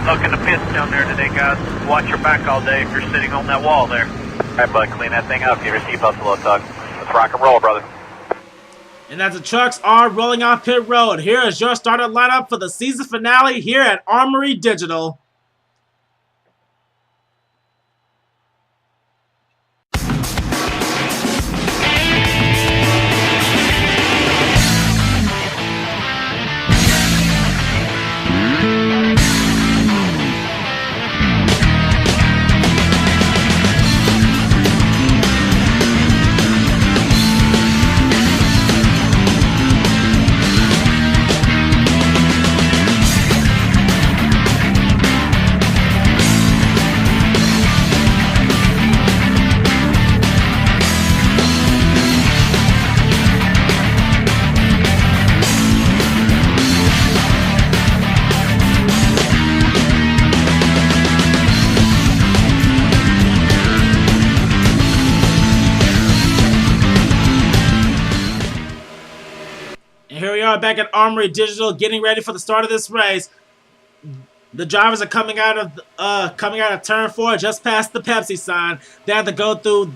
Look in the pits down there today, guys. Watch your back all day if you're sitting on that wall there. All right, bud, clean that thing up. Give your seatbelts a little tug. Let's rock and roll, brother. And as the trucks are rolling off pit road, here is your starter lineup for the season finale here at Armory Digital. Here we are back at Armory Digital, getting ready for the start of this race. The drivers are coming out of turn 4, just past the Pepsi sign. They have to go through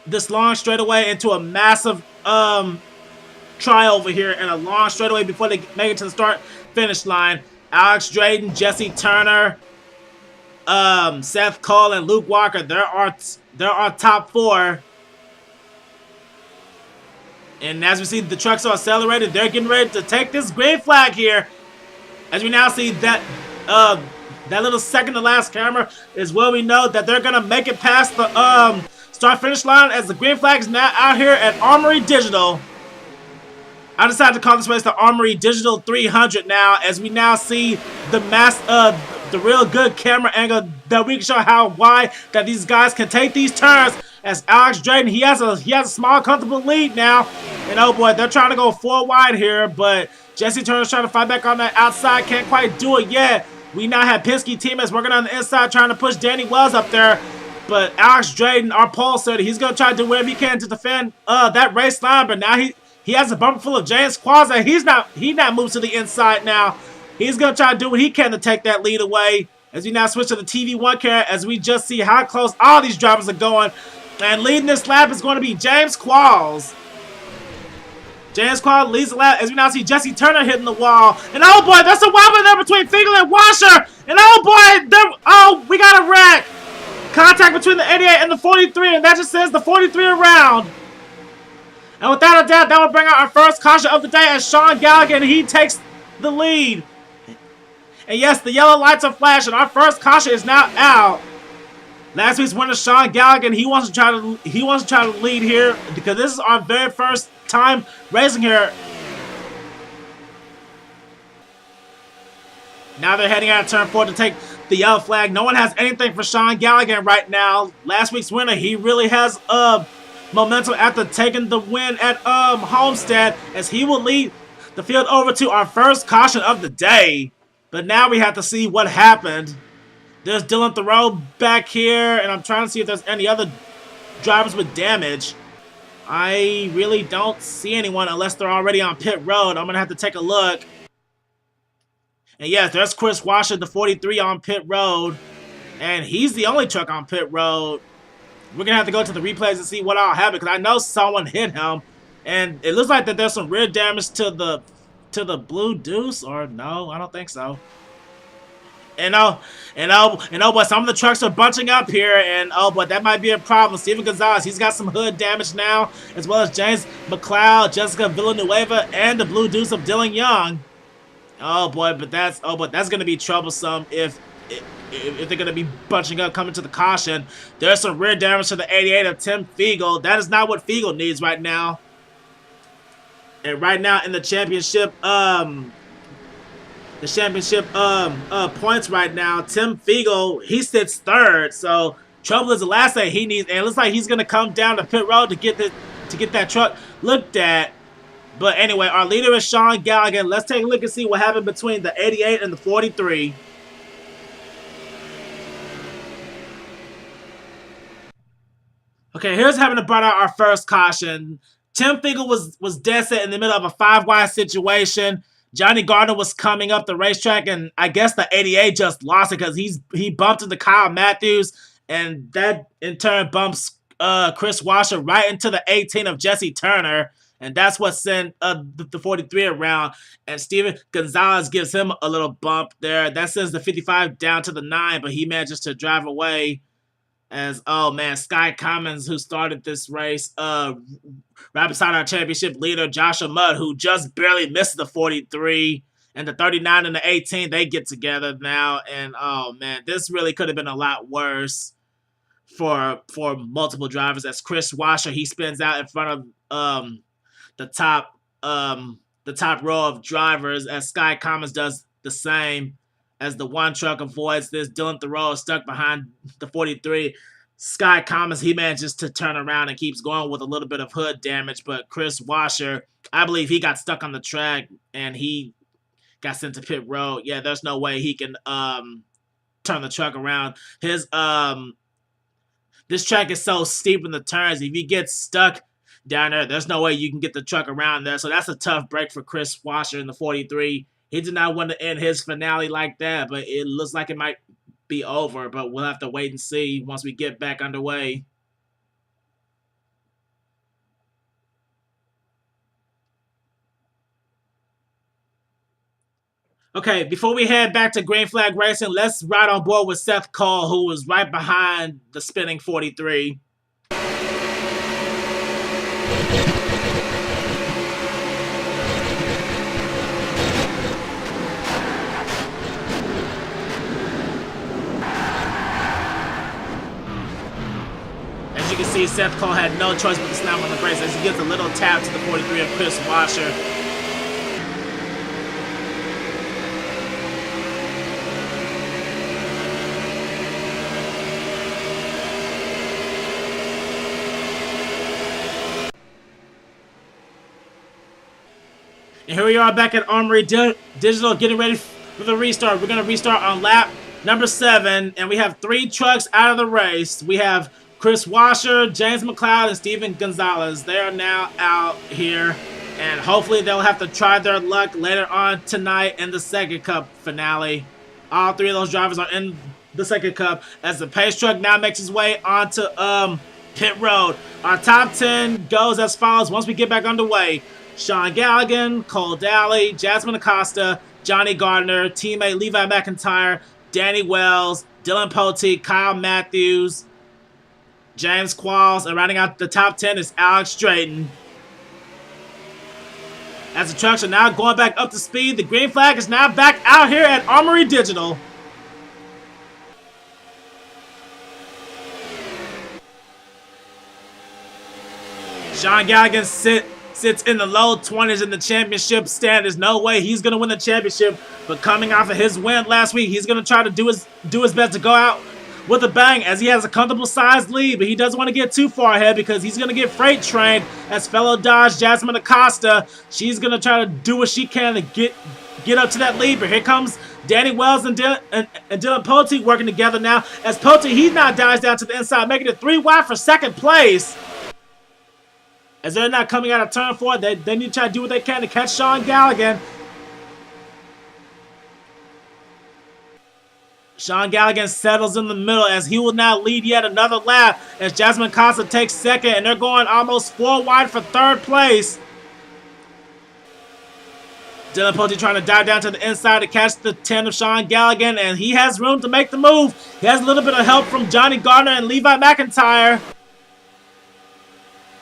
this long straightaway into a massive try over here and a long straightaway before they make it to the start finish line. Alex Drayton, Jesse Turner, Seth Cole, and Luke Walker. There are top 4. And as we see, the trucks are accelerated. They're getting ready to take this green flag here. As we now see that that little second to last camera is where we know that they're going to make it past the start-finish line as the green flag is now out here at Armory Digital. I decided to call this race the Armory Digital 300 now, as we now see the real good camera angle that we can show how wide that these guys can take these turns. As Alex Drayton, he has a small, comfortable lead now. And oh boy, they're trying to go 4 wide here, but Jesse Turner's trying to fight back on that outside. Can't quite do it yet. We now have Penske teammates working on the inside, trying to push Danny Wells up there. But Alex Drayton, our pole sitter, he's going to try to do whatever he can to defend that race line. But now he has a bumper full of James Quazza. He not moved to the inside now. He's going to try to do what he can to take that lead away. As we now switch to the TV1 camera, as we just see how close all these drivers are going. And leading this lap is going to be James Qualls. James Qualls leads the lap as we now see Jesse Turner hitting the wall. And oh boy, there's a wobble there between Fiegel and Washer. And oh boy, we got a wreck. Contact between the 88 and the 43, and that just says the 43 around. And without a doubt, that will bring out our first caution of the day as Sean Gallagher, and he takes the lead. And yes, the yellow lights are flashing. Our first caution is now out. Last week's winner, Sean Gallagher, he wants to try to lead here because this is our very first time racing here. Now they're heading out of turn 4 to take the yellow flag. No one has anything for Sean Gallagher right now. Last week's winner, he really has momentum after taking the win at Homestead, as he will lead the field over to our first caution of the day. But now we have to see what happened. There's Dylan Thoreau back here, and I'm trying to see if there's any other drivers with damage. I really don't see anyone unless they're already on pit road. I'm going to have to take a look. And yes, there's Chris Washer, the 43 on pit road. And he's the only truck on pit road. We're going to have to go to the replays and see what all happened, because I know someone hit him. And it looks like that there's some rear damage to the Blue Deuce, or no, I don't think so. And but some of the trucks are bunching up here, and but that might be a problem. Steven Gonzalez, he's got some hood damage now, as well as James McLeod, Jessica Villanueva, and the Blue Deuce of Dylan Young. But that's gonna be troublesome if they're gonna be bunching up coming to the caution. There's some rear damage to the 88 of Tim Fiegel. That is not what Fiegel needs right now. And right now in the championship, points right now, Tim Fiegel, he sits 3rd. So trouble is the last thing he needs, and it looks like he's gonna come down to pit road to get that truck looked at. But anyway, our leader is Sean Gallagher. Let's take a look and see what happened between the 88 and the 43. Okay, here's having to brought out our first caution. Tim Fiegel was dead set in the middle of a 5 wide situation. Johnny Gardner was coming up the racetrack, and I guess the 88 just lost it because he bumped into Kyle Matthews, and that in turn bumps Chris Washer right into the 18 of Jesse Turner, and that's what sent the 43 around. And Steven Gonzalez gives him a little bump there. That sends the 55 down to the 9, but he manages to drive away. As, oh man, Sky Commons, who started this race, right beside our championship leader, Joshua Mudd, who just barely missed the 43, and the 39 and the 18, they get together now, and oh man, this really could have been a lot worse for multiple drivers, as Chris Washer, he spins out in front of the top row of drivers, as Sky Commons does the same. As the one truck avoids this, Dylan Thoreau is stuck behind the 43. Sky Commons, he manages to turn around and keeps going with a little bit of hood damage, but Chris Washer, I believe he got stuck on the track and he got sent to pit road. Yeah, there's no way he can turn the truck around. His this track is so steep in the turns. If he gets stuck down there, there's no way you can get the truck around there. So that's a tough break for Chris Washer in the 43. He did not want to end his finale like that, but it looks like it might be over. But we'll have to wait and see once we get back underway. Okay, before we head back to Green Flag Racing, let's ride on board with Seth Cole, who was right behind the spinning 43. As you can see, Seth Cole had no choice but to slam on the brakes as he gives a little tap to the 43 of Chris Washer. And here we are back at Armory Digital getting ready for the restart. We're going to restart on lap number 7, and we have 3 trucks out of the race. We have Chris Washer, James McLeod, and Steven Gonzalez. They are now out here, and hopefully they'll have to try their luck later on tonight in the Sega Cup finale. All 3 of those drivers are in the Sega Cup as the pace truck now makes its way onto pit road. Our top 10 goes as follows once we get back underway. Sean Galligan, Cole Daly, Jasmine Acosta, Johnny Gardner, teammate Levi McIntyre, Danny Wells, Dylan Poteet, Kyle Matthews, James Qualls, and rounding out the top 10 is Alex Drayton. As the trucks are now going back up to speed, the green flag is now back out here at Armory Digital. Sean Galligan sits in the low 20s in the championship stand. There's no way he's going to win the championship, but coming off of his win last week, he's going to try to do his best to go out with a bang as he has a comfortable sized lead, but he doesn't want to get too far ahead because he's going to get freight trained as fellow Dodge Jasmine Acosta. She's going to try to do what she can to get up to that lead, but here comes Danny Wells and Dylan Poteet working together now as Poteet, he now dives down to the inside, making it 3 wide for second place. As they're not coming out of turn 4, they need to try to do what they can to catch Sean Galligan. Sean Galligan settles in the middle as he will now lead yet another lap as Jasmine Costa takes second, and they're going almost 4 wide for third place. Dylan Poteet trying to dive down to the inside to catch the 10 of Sean Galligan, and he has room to make the move. He has a little bit of help from Johnny Gardner and Levi McIntyre.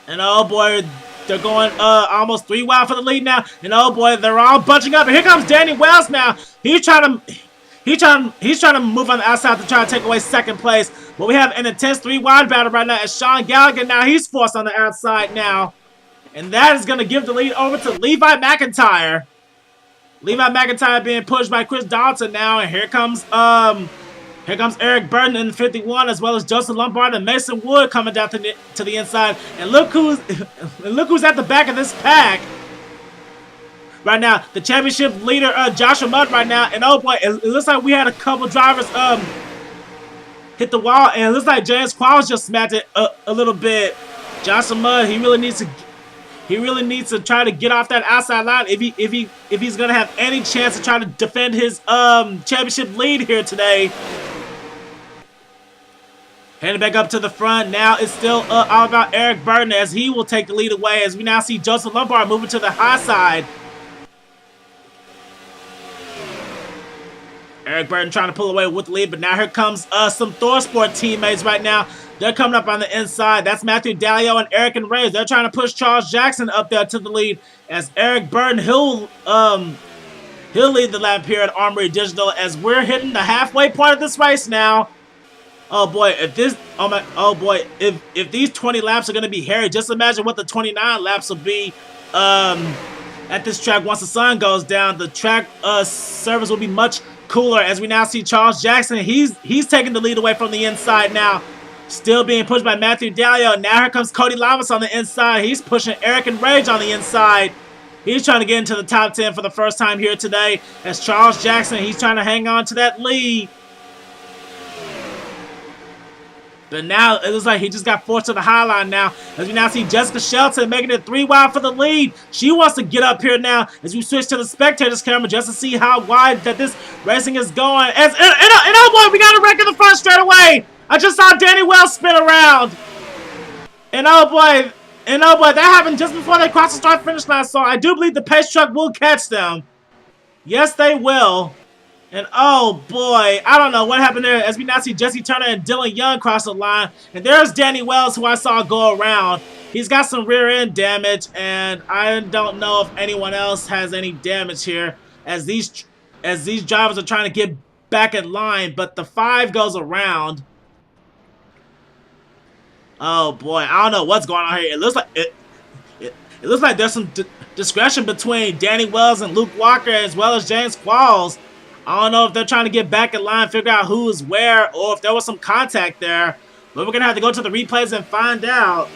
And oh boy, they're going almost 3 wide for the lead now. And oh boy, they're all bunching up. And here comes Danny Wells now. He's trying to move on the outside to try to take away second place. But we have an intense 3 wide battle right now as Sean Galligan now, he's forced on the outside now. And that is going to give the lead over to Levi McIntyre. Levi McIntyre being pushed by Chris Dalton now. And here comes Eric Burton in the 51, as well as Joseph Lombard and Mason Wood coming down to the inside. And look who's at the back of this pack right now. The championship leader, Joshua Mudd right now. And oh boy, it looks like we had a couple drivers hit the wall, and it looks like James Qualls just smacked it a little bit. Joshua Mudd, he really needs He really needs to try to get off that outside line if he's gonna have any chance to try to defend his championship lead here today. Heading back up to the front. Now it's still all about Eric Burton as he will take the lead away as we now see Joseph Lombard moving to the high side. Eric Burton trying to pull away with the lead, but now here comes some ThorSport teammates right now. They're coming up on the inside. That's Matthew Dalio and Eric and Reyes. They're trying to push Charles Jackson up there to the lead as Eric Burton, he'll lead the lap here at Armory Digital as we're hitting the halfway point of this race now. Oh boy, if these 20 laps are going to be hairy, just imagine what the 29 laps will be at this track once the sun goes down. The track surface will be much cooler as we now see Charles Jackson. He's taking the lead away from the inside now. Still being pushed by Matthew Dalio. Now here comes Cody Lamas on the inside. He's pushing Eric and Rage on the inside. He's trying to get into the top 10 for the first time here today as Charles Jackson, he's trying to hang on to that lead. But now it looks like he just got forced to the high line now as we now see Jessica Shelton making it 3 wide for the lead. She wants to get up here now as we switch to the spectators camera just to see how wide that this racing is going. And oh boy, we got a wreck in the front straight away. I just saw Danny Wells spin around. And oh boy, that happened just before they crossed the start-finish line. So I do believe the pace truck will catch them. Yes, they will. And oh boy, I don't know what happened there as we now see Jesse Turner and Dylan Young cross the line. And there's Danny Wells, who I saw go around. He's got some rear end damage, and I don't know if anyone else has any damage here as these drivers are trying to get back in line, but the 5 goes around. Oh boy, I don't know what's going on here. It looks like there's some discretion between Danny Wells and Luke Walker as well as James Qualls. I don't know if they're trying to get back in line, figure out who is where, or if there was some contact there. But we're going to have to go to the replays and find out.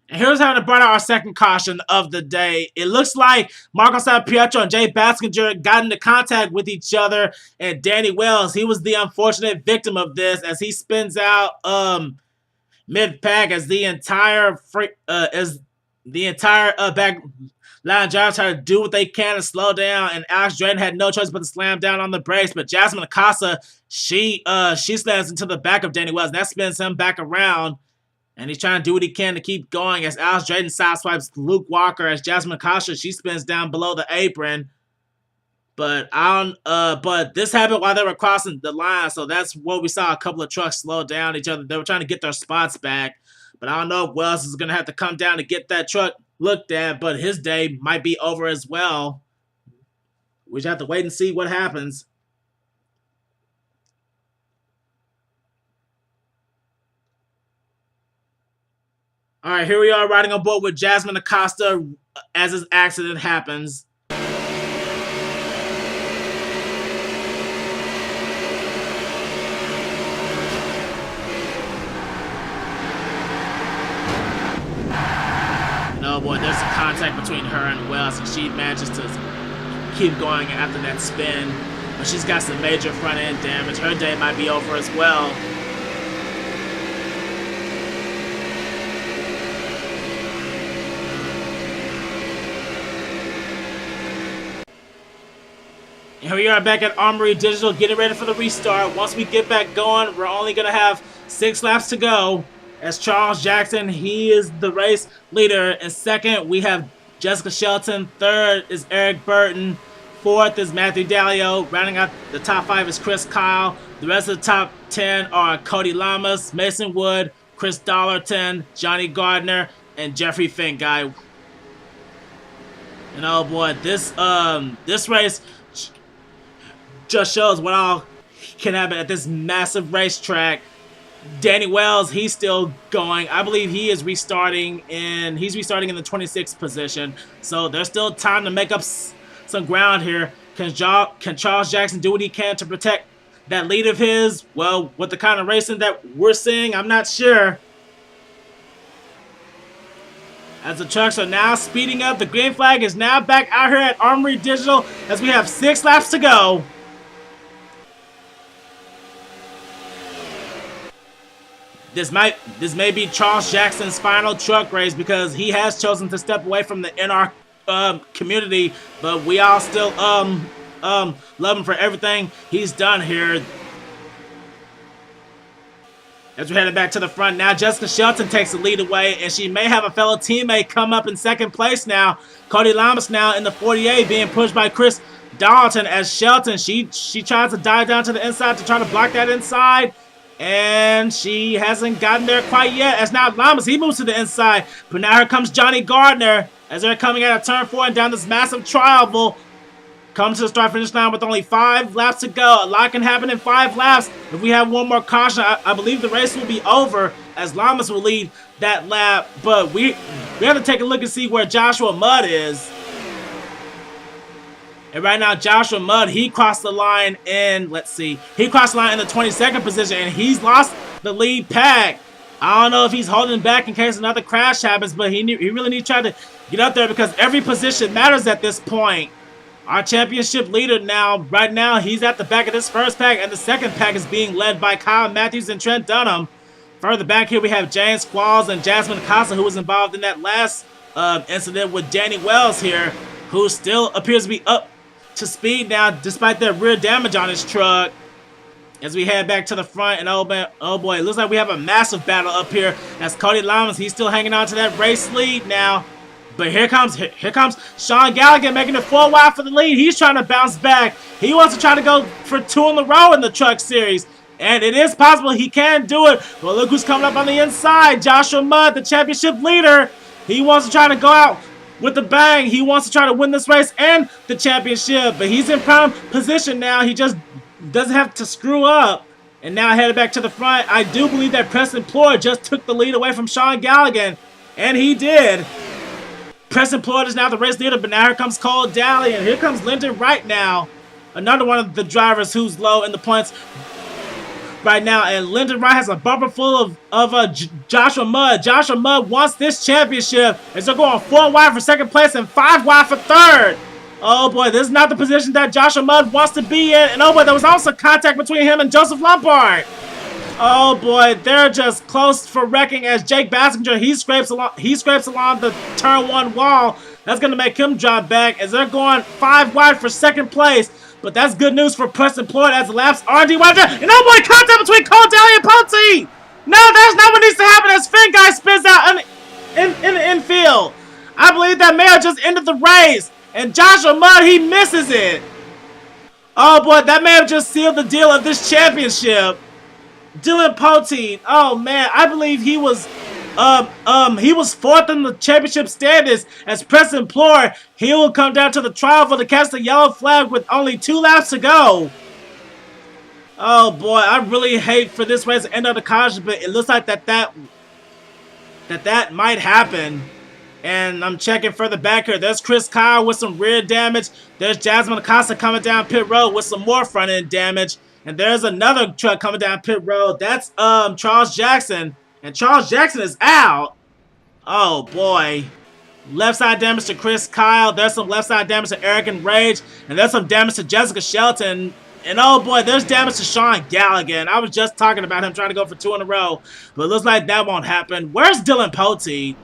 And here's how to brought out our second caution of the day. It looks like Marco Pietro and Jay Baskinger got into contact with each other, and Danny Wells, he was the unfortunate victim of this as he spins out mid-pack as the entire back line drivers try to do what they can to slow down, and Alex Drayton had no choice but to slam down on the brakes. But Jasmine Acosta, she slams into the back of Danny Wells, and that spins him back around. And he's trying to do what he can to keep going as Alex Drayton sideswipes Luke Walker as Jasmine Acosta, she spins down below the apron. But but this happened while they were crossing the line, so that's what we saw a couple of trucks slow down each other. They were trying to get their spots back. But I don't know if Wells is going to have to come down to get that truck looked at, but his day might be over as well. We just have to wait and see what happens. All right, here we are riding on board with Jasmine Acosta as this accident happens. Oh boy, there's some contact between her and Wells, and she manages to keep going after that spin. But she's got some major front end damage. Her day might be over as well. And here we are back at Armory Digital getting ready for the restart. Once we get back going, we're only going to have 6 laps to go. As Charles Jackson, he is the race leader. In second, we have Jessica Shelton. Third is Eric Burton. Fourth is Matthew Dalio. Rounding out the top 5 is Chris Kyle. The rest of the top 10 are Cody Lamas, Mason Wood, Chris Dollarton, Johnny Gardner, and Jeffrey Finguy. And oh boy, this race just shows what all can happen at this massive racetrack. Danny Wells, he's still going. I believe he is restarting in the 26th position. So there's still time to make up some ground here. Can Charles Jackson do what he can to protect that lead of his? Well, with the kind of racing that we're seeing, I'm not sure. As the trucks are now speeding up, the green flag is now back out here at Armory Digital as we have 6 laps to go. this may be Charles Jackson's final truck race because he has chosen to step away from the NR community, but we all still love him for everything he's done here. As we're heading back to the front now, Jessica Shelton takes the lead away, and she may have a fellow teammate come up in second place now. Cody Lamas now in the 48 being pushed by Chris Darlington as Shelton, she tries to dive down to the inside to try to block that inside, and she hasn't gotten there quite yet. As now Lamas, he moves to the inside, but now here comes Johnny Gardner as they're coming out of turn 4 and down this massive tri-oval. Come to the start-finish line with only 5 laps to go. A lot can happen in 5 laps. If we have one more caution, I believe the race will be over as Lamas will lead that lap. But we have to take a look and see where Joshua Mudd is. And right now, Joshua Mudd, he crossed the line in, let's see, he crossed the line in the 22nd position, and he's lost the lead pack. I don't know if he's holding back in case another crash happens, but he really needs to try to get up there because every position matters at this point. Our championship leader now, right now, he's at the back of this first pack, and the second pack is being led by Kyle Matthews and Trent Dunham. Further back here, we have James Qualls and Jasmine Casa, who was involved in that last incident with Danny Wells here, who still appears to be up to speed now, despite that rear damage on his truck. As we head back to the front, and oh boy, it looks like we have a massive battle up here. As Cody Lamas, he's still hanging on to that race lead now. But here comes Sean Gallagher making it 4 wide for the lead. He's trying to bounce back. He wants to try to go for 2 in a row in the truck series. And it is possible he can do it. But look who's coming up on the inside. Joshua Mudd, the championship leader. He wants to try to go out with a bang. He wants to try to win this race and the championship. But he's in prime position now. He just doesn't have to screw up. And now headed back to the front. I do believe that Preston Ploy just took the lead away from Sean Gallagher. And he did. Preston Ploy is now the race leader, but now here comes Cole Daly, and here comes Lyndon Wright now. Another one of the drivers who's low in the points right now. And Lyndon Wright has a bumper full of Joshua Mudd. Joshua Mudd wants this championship. As they're going 4 wide for second place and 5 wide for third. Oh boy, this is not the position that Joshua Mudd wants to be in. And oh boy, there was also contact between him and Joseph Lombard. Oh boy, they're just close for wrecking as Jake Bassinger, he scrapes along the turn 1 wall. That's going to make him drop back as they're going 5 wide for second place. But that's good news for Preston Ploy as the laps are D1. And oh boy, contact between Cole Daly and Ponte. No, that's not what needs to happen as Finn Guy spins out in the infield. I believe that may have just ended the race. And Joshua Mudd, he misses it. Oh boy, that may have just sealed the deal of this championship. Dylan Poteet, oh man, I believe he was 4th in the championship standings as Preston Ploy. He will come down to the tri-oval to catch the yellow flag with only 2 laps to go. Oh boy, I really hate for this race to end up the caution, but it looks like that might happen. And I'm checking further back here. There's Chris Kyle with some rear damage. There's Jasmine Acosta coming down pit road with some more front end damage. And there's another truck coming down pit road. That's Charles Jackson. And Charles Jackson is out. Oh, boy. Left side damage to Chris Kyle. There's some left side damage to Eric and Rage. And there's some damage to Jessica Shelton. And oh, boy, there's damage to Sean Gallagher. And I was just talking about him trying to go for 2 in a row. But it looks like that won't happen. Where's Dylan Poteet?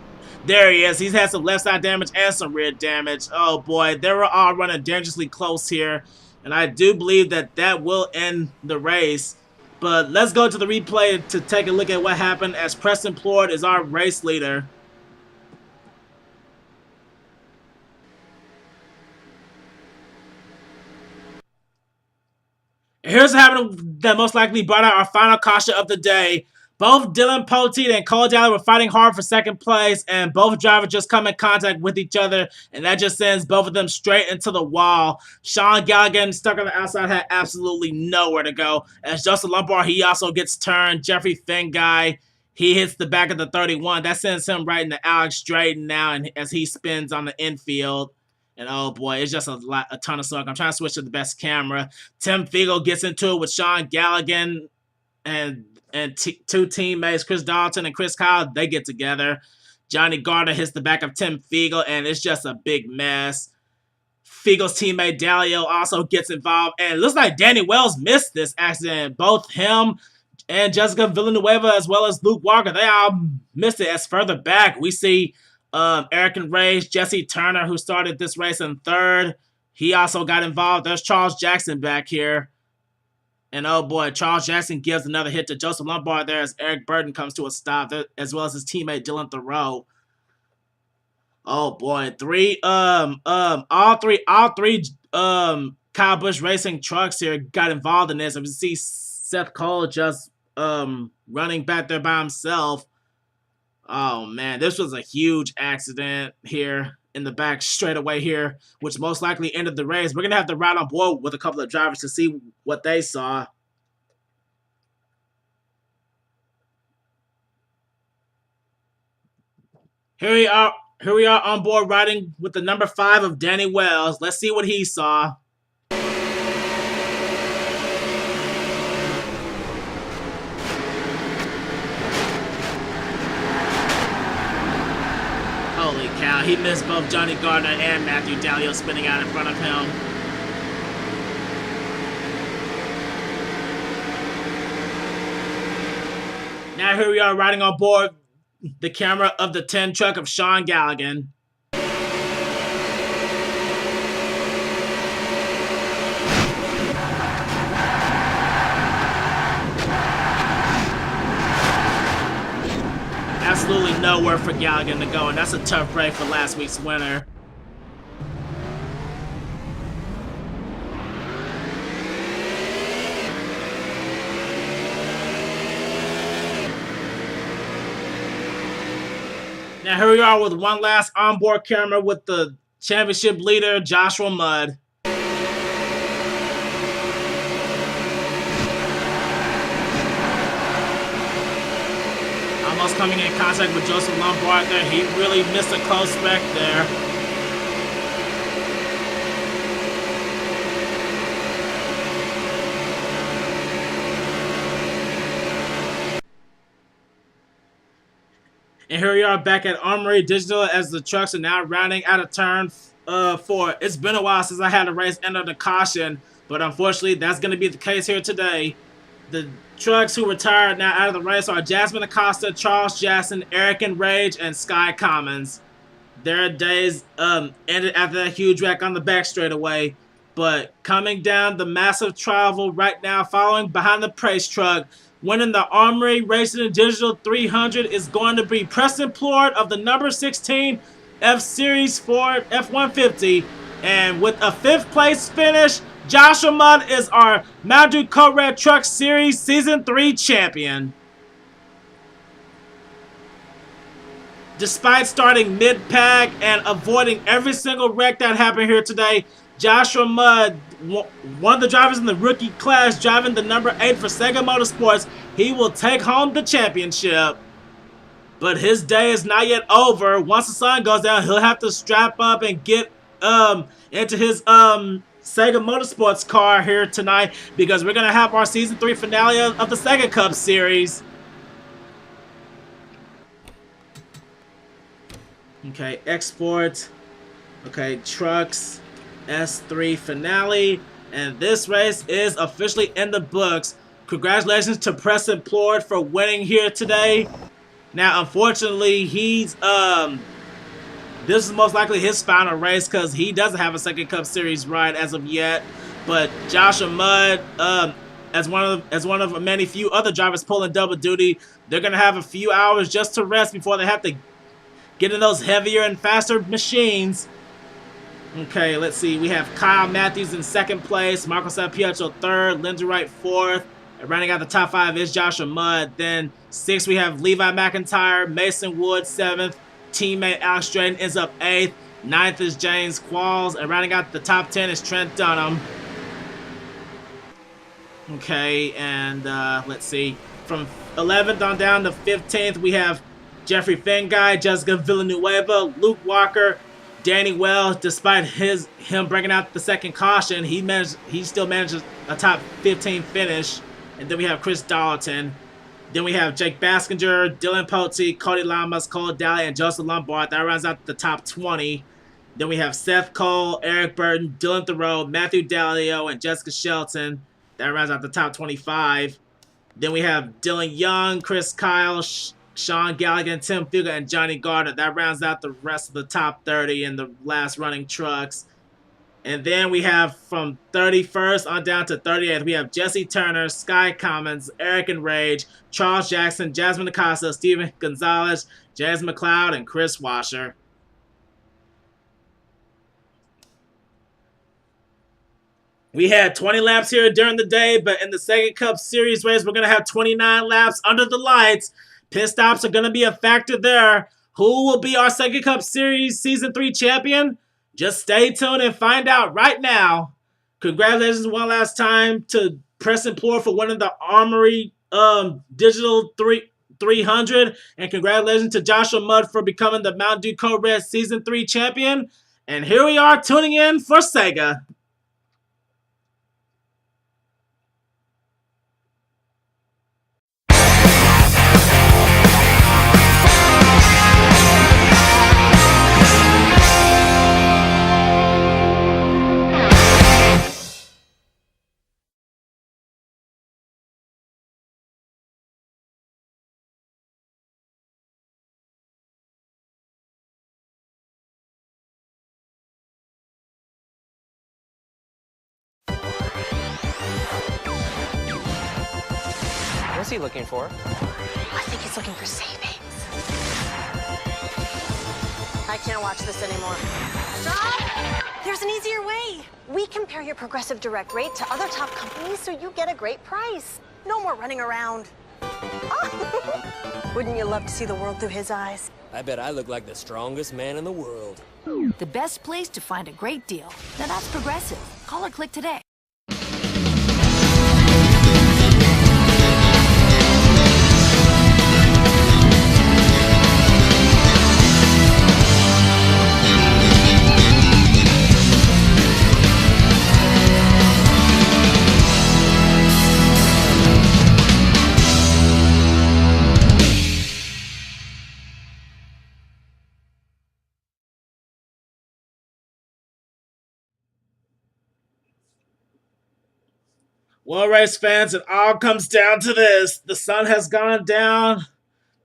There he is. He's had some left side damage and some rear damage. Oh, boy. They were all running dangerously close here. And I do believe that will end the race. But let's go to the replay to take a look at what happened as Preston Ploy is our race leader. Here's what happened that most likely brought out our final caution of the day. Both Dylan Poteet and Cole Daly were fighting hard for second place, and both drivers just come in contact with each other, and that just sends both of them straight into the wall. Sean Gallagher, stuck on the outside, had absolutely nowhere to go. As Justin Lombard, he also gets turned. Jeffrey Finguy, he hits the back of the 31. That sends him right into Alex Drayton now, and as he spins on the infield. And oh boy, it's just a ton of smoke. I'm trying to switch to the best camera. Tim Fiegel gets into it with Sean Gallagher and 2 teammates, Chris Dalton and Chris Kyle, they get together. Johnny Gardner hits the back of Tim Fiegel, and it's just a big mess. Fiegel's teammate Dalio also gets involved, and it looks like Danny Wells missed this accident. Both him and Jessica Villanueva as well as Luke Walker. They all missed it. As further back, we see Eric and Rage, Jesse Turner, who started this race in third. He also got involved. There's Charles Jackson back here. And oh boy, Charles Jackson gives another hit to Joseph Lombard there as Eric Burton comes to a stop, as well as his teammate Dylan Thoreau. Oh boy, all three Kyle Busch Racing trucks here got involved in this. And we see Seth Cole just running back there by himself. Oh man, this was a huge accident here in the back straightaway here, which most likely ended the race. We're gonna have to ride on board with a couple of drivers to see what they saw. Here we are on board riding with the number 5 of Danny Wells. Let's see what he saw. Holy cow, he missed both Johnny Gardner and Matthew Dalio spinning out in front of him. Now here we are riding on board the camera of the 10 truck of Sean Galligan. Absolutely nowhere for Galligan to go, and that's a tough break for last week's winner. Now here we are with one last onboard camera with the championship leader, Joshua Mudd. Almost coming in contact with Joseph Lombard there. He really missed a close wreck there. And here we are back at Armory Digital as the trucks are now rounding out of turn 4. It's been a while since I had a race end under caution, but unfortunately that's going to be the case here today. The trucks who retired now out of the race are Jasmine Acosta, Charles Jackson, Eric and Rage, and Sky Commons. Their days ended after that huge wreck on the back straightaway. But coming down the massive travel right now, following behind the Prace truck, winning the Armory Racing and Digital 300 is going to be Preston Plord of the number 16 F-Series Ford F-150. And with a 5th place finish, Joshua Mudd is our Mountain Dew Code Red Truck Series Season 3 champion. Despite starting mid-pack and avoiding every single wreck that happened here today, Joshua Mudd, one of the drivers in the rookie class, driving the number 8 for Sega Motorsports, he will take home the championship. But his day is not yet over. Once the sun goes down, he'll have to strap up and get into his Sega Motorsports car here tonight, because we're going to have our Season 3 finale of the Sega Cup Series. Okay, export. Okay, trucks. S3 finale, and this race is officially in the books. Congratulations to Preston Plord for winning here today. Now, unfortunately, he's this is most likely his final race because he doesn't have a Second Cup Series ride as of yet. But Joshua Mudd, as one of many few other drivers pulling double duty, they're gonna have a few hours just to rest before they have to get in those heavier and faster machines. Okay, let's see. We have Kyle Matthews in 2nd place, Marco Sampietro 3rd, Lindsey Wright 4th. And rounding out the top 5 is Joshua Mudd. Then 6th, we have Levi McIntyre, Mason Wood 7th, teammate Alex Drayton ends up 8th. 9th is James Qualls, and rounding out the top 10 is Trent Dunham. Okay, and let's see. From 11th on down to 15th, we have Jeffrey Fenguy, Jessica Villanueva, Luke Walker, Danny Wells. Despite him bringing out the second caution, he still manages a top 15 finish. And then we have Chris Darlington. Then we have Jake Baskinger, Dylan Pote, Cody Lamas, Cole Daly, and Joseph Lombard. That rounds out the top 20. Then we have Seth Cole, Eric Burton, Dylan Thoreau, Matthew Dalio, and Jessica Shelton. That rounds out the top 25. Then we have Dylan Young, Chris Kyle, Sean Gallagher, Tim Fuga, and Johnny Gardner. That rounds out the rest of the top 30 in the last running trucks. And then we have from 31st on down to 38th, we have Jesse Turner, Sky Commons, Eric and Rage, Charles Jackson, Jasmine Acosta, Steven Gonzalez, Jazz McLeod, and Chris Washer. We had 20 laps here during the day, but in the Sega Cup Series race, we're going to have 29 laps under the lights. Pit stops are going to be a factor there. Who will be our Sega Cup Series Season 3 champion? Just stay tuned and find out right now. Congratulations one last time to Preston Plore for winning the Armory Digital 300. And congratulations to Joshua Mudd for becoming the Mountain Dew Code Red Season 3 champion. And here we are tuning in for Sega. What's he looking for? I think he's looking for savings. I can't watch this anymore. Stop! There's an easier way. We compare your Progressive Direct rate to other top companies so you get a great price. No more running around. Wouldn't you love to see the world through his eyes? I bet I look like the strongest man in the world. The best place to find a great deal. Now that's Progressive. Call or click today. Well, race fans, it all comes down to this. The sun has gone down,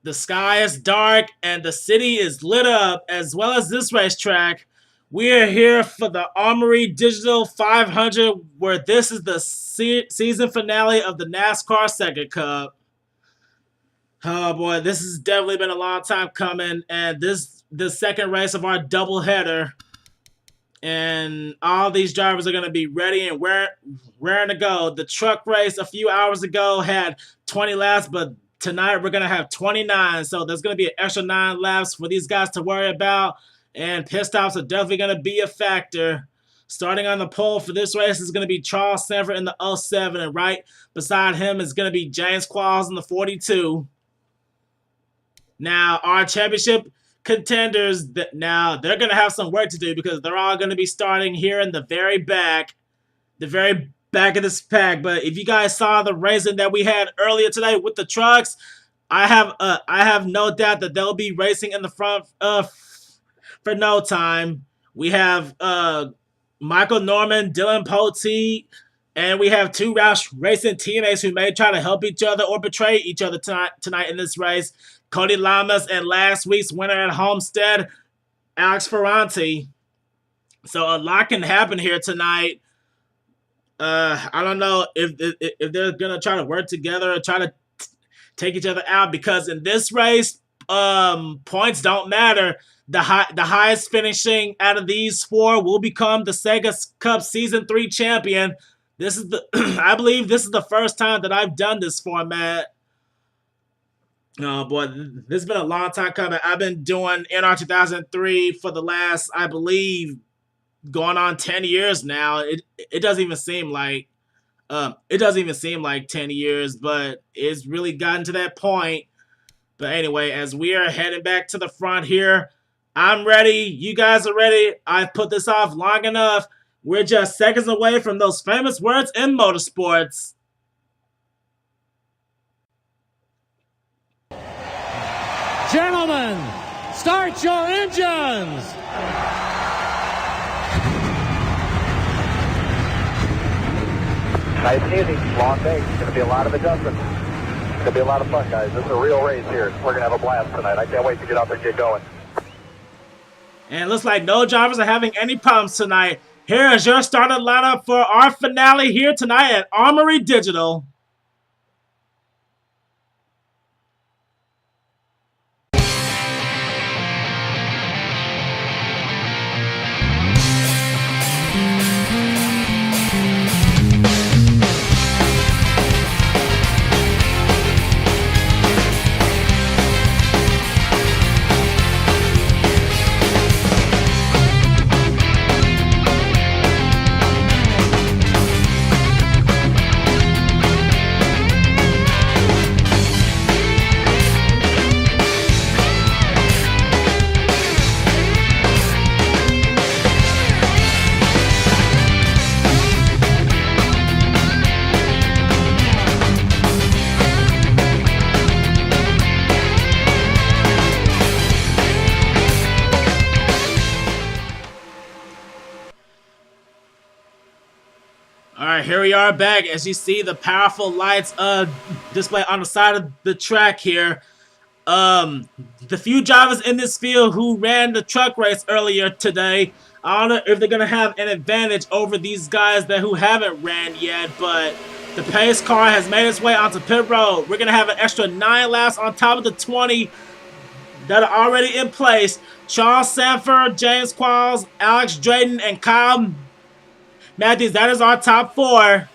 the sky is dark, and the city is lit up, as well as this racetrack. We are here for the Armory Digital 500, where this is the season finale of the NASCAR SEGA Cup. Oh boy, this has definitely been a long time coming, and this the second race of our doubleheader. And all these drivers are going to be ready and raring to go. The truck race a few hours ago had 20 laps, but tonight we're going to have 29. So there's going to be an extra 9 laps for these guys to worry about. And pit stops are definitely going to be a factor. Starting on the pole for this race is going to be Charles Sanford in the 07. And right beside him is going to be James Qualls in the 42. Now, our championship contenders, now they're going to have some work to do because they're all going to be starting here in the very back of this pack. But if you guys saw the racing that we had earlier today with the trucks, I have no doubt that they'll be racing in the front for no time. We have Michael Norman, Dylan Poteet, and we have 2 Roush Racing teammates who may try to help each other or betray each other tonight in this race. Cody Lamas and last week's winner at Homestead, Alex Ferranti. So a lot can happen here tonight. I don't know if they're gonna try to work together or try to take each other out, because in this race, points don't matter. The highest finishing out of these 4 will become the Sega Cup Season 3 champion. This is I believe this is the first time that I've done this format. Oh boy, this has been a long time coming. I've been doing NR 2003 for the last, I believe, going on 10 years now. It doesn't even seem like 10 years, but it's really gotten to that point. But anyway, as we are heading back to the front here, I'm ready. You guys are ready. I've put this off long enough. We're just seconds away from those famous words in motorsports. Gentlemen, start your engines! Nice and easy. Long day. It's going to be a lot of adjustments. It's going to be a lot of fun, guys. This is a real race here. We're going to have a blast tonight. I can't wait to get out there and get going. And it looks like no drivers are having any problems tonight. Here is your starting lineup for our finale here tonight at Armory Digital. Alright, here we are back. As you see, the powerful lights display on the side of the track here. The few drivers in this field who ran the truck race earlier today, I don't know if they're going to have an advantage over these guys who haven't ran yet, but the pace car has made its way onto pit road. We're going to have an extra 9 laps on top of the 20 that are already in place. Charles Sanford, James Qualls, Alex Drayton, and Kyle Matthews, that is our top 4.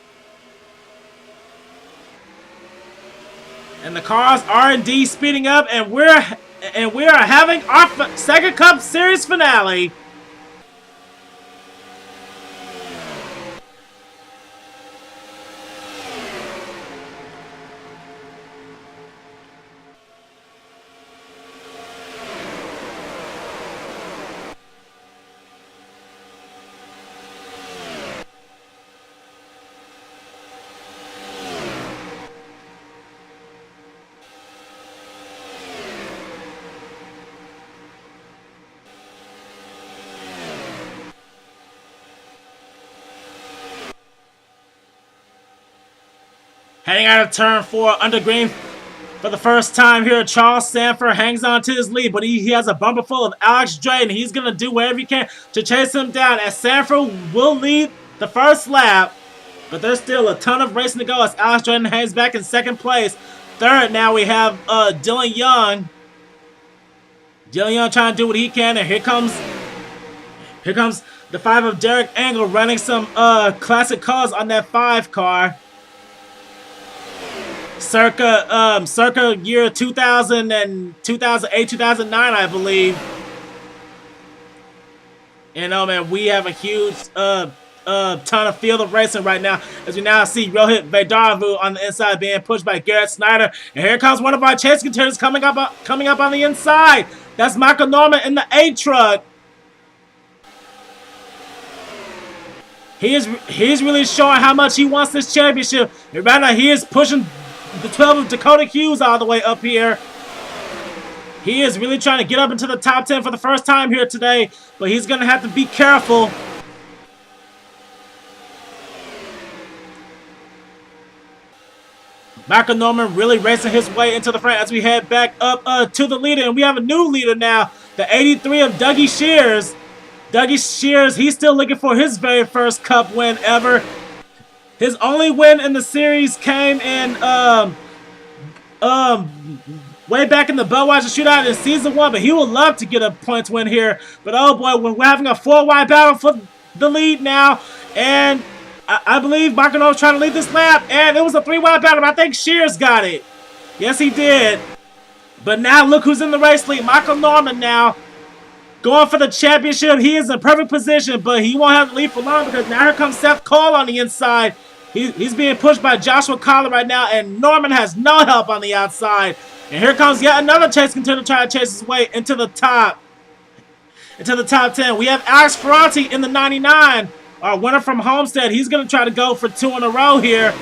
And the cars are indeed speeding up, and we are having our SEGA Cup Series finale. Heading out of turn 4 under green for the first time here, Charles Sanford hangs on to his lead, but he has a bumper full of Alex Drayton. He's going to do whatever he can to chase him down, as Sanford will lead the first lap, but there's still a ton of racing to go as Alex Drayton hangs back in second place. Third, now we have Dylan Young. Dylan Young trying to do what he can, and here comes the 5 of Derek Angle running some classic cars on that 5 car. Circa year 2000 and 2008, 2009, I believe. And oh man, we have a huge ton of field of racing right now, as we now see Rohit Vedarvu on the inside being pushed by Garrett Snyder. And here comes one of our chase contenders coming up on the inside. That's Michael Norman in the A truck. He's really showing how much he wants this championship. And right now he is pushing the 12 of Dakota Hughes all the way up here. He is really trying to get up into the top 10 for the first time here today, but he's going to have to be careful. Michael Norman really racing his way into the front as we head back up to the leader, and we have a new leader now, the 83 of Dougie Shears. Dougie Shears, he's still looking for his very first Cup win ever. His only win in the series came in way back in the Budweiser Shootout in Season 1, but he would love to get a points win here. But oh boy, we're having a 4-wide battle for the lead now, and I believe Michael Norman's trying to lead this lap, and it was a 3-wide battle, but I think Shears got it. Yes, he did. But now look who's in the race lead. Michael Norman now going for the championship. He is in perfect position, but he won't have to lead for long because now here comes Seth Cole on the inside. He's being pushed by Joshua Collar right now, and Norman has no help on the outside. And here comes yet another chase contender trying to chase his way into the top 10. We have Alex Ferranti in the 99, our winner from Homestead. He's going to try to go for 2 in a row here.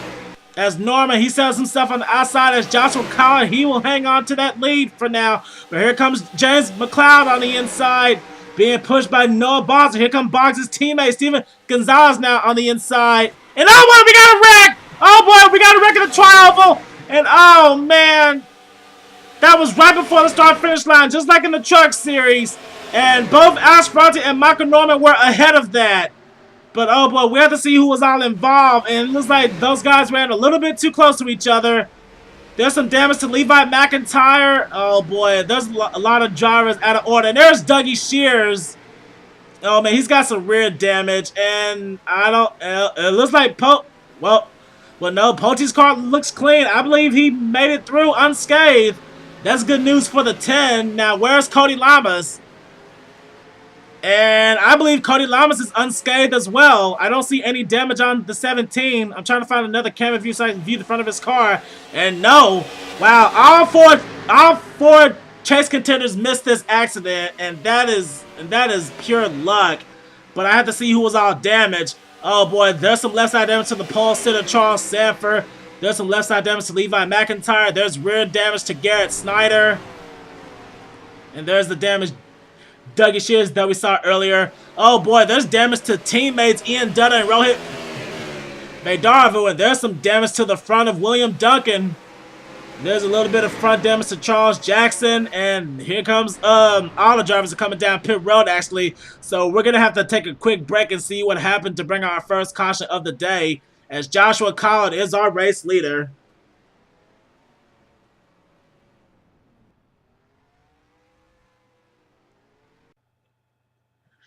As Norman, he sells himself on the outside as Joshua Collar. He will hang on to that lead for now. But here comes James McLeod on the inside, being pushed by Noah Boggs. Here comes Boggs' teammate, Steven Gonzalez, now on the inside. And oh boy, we got a wreck! Oh boy, we got a wreck in the triangle! And oh man, that was right before the start-finish line, just like in the Truck Series. And both Alex Bronte and Michael Norman were ahead of that. But oh boy, we have to see who was all involved. And it looks like those guys ran a little bit too close to each other. There's some damage to Levi McIntyre. Oh boy, there's a lot of drivers out of order. And there's Dougie Shears. Oh man, he's got some rear damage. And I don't, it looks like well, no, Potti's car looks clean. I believe he made it through unscathed. That's good news for the 10. Now, where's Cody Lamas? And I believe Cody Lamas is unscathed as well. I don't see any damage on the 17. I'm trying to find another camera view so I can view the front of his car. And no. Wow, all four chase contenders missed this accident, and that is pure luck. But I have to see who was all damaged. Oh boy, there's some left side damage to the pole sitter Charles Sanford. There's some left side damage to Levi McIntyre. There's rear damage to Garrett Snyder. And there's the damage Dougie Shears that we saw earlier. Oh boy, there's damage to teammates Ian Dunner and Rohit Vaidarvu. And there's some damage to the front of William Duncan. There's a little bit of front damage to Charles Jackson. And here comes, all the drivers are coming down pit road actually. So we're going to have to take a quick break and see what happened to bring our first caution of the day, as Joshua Collard is our race leader.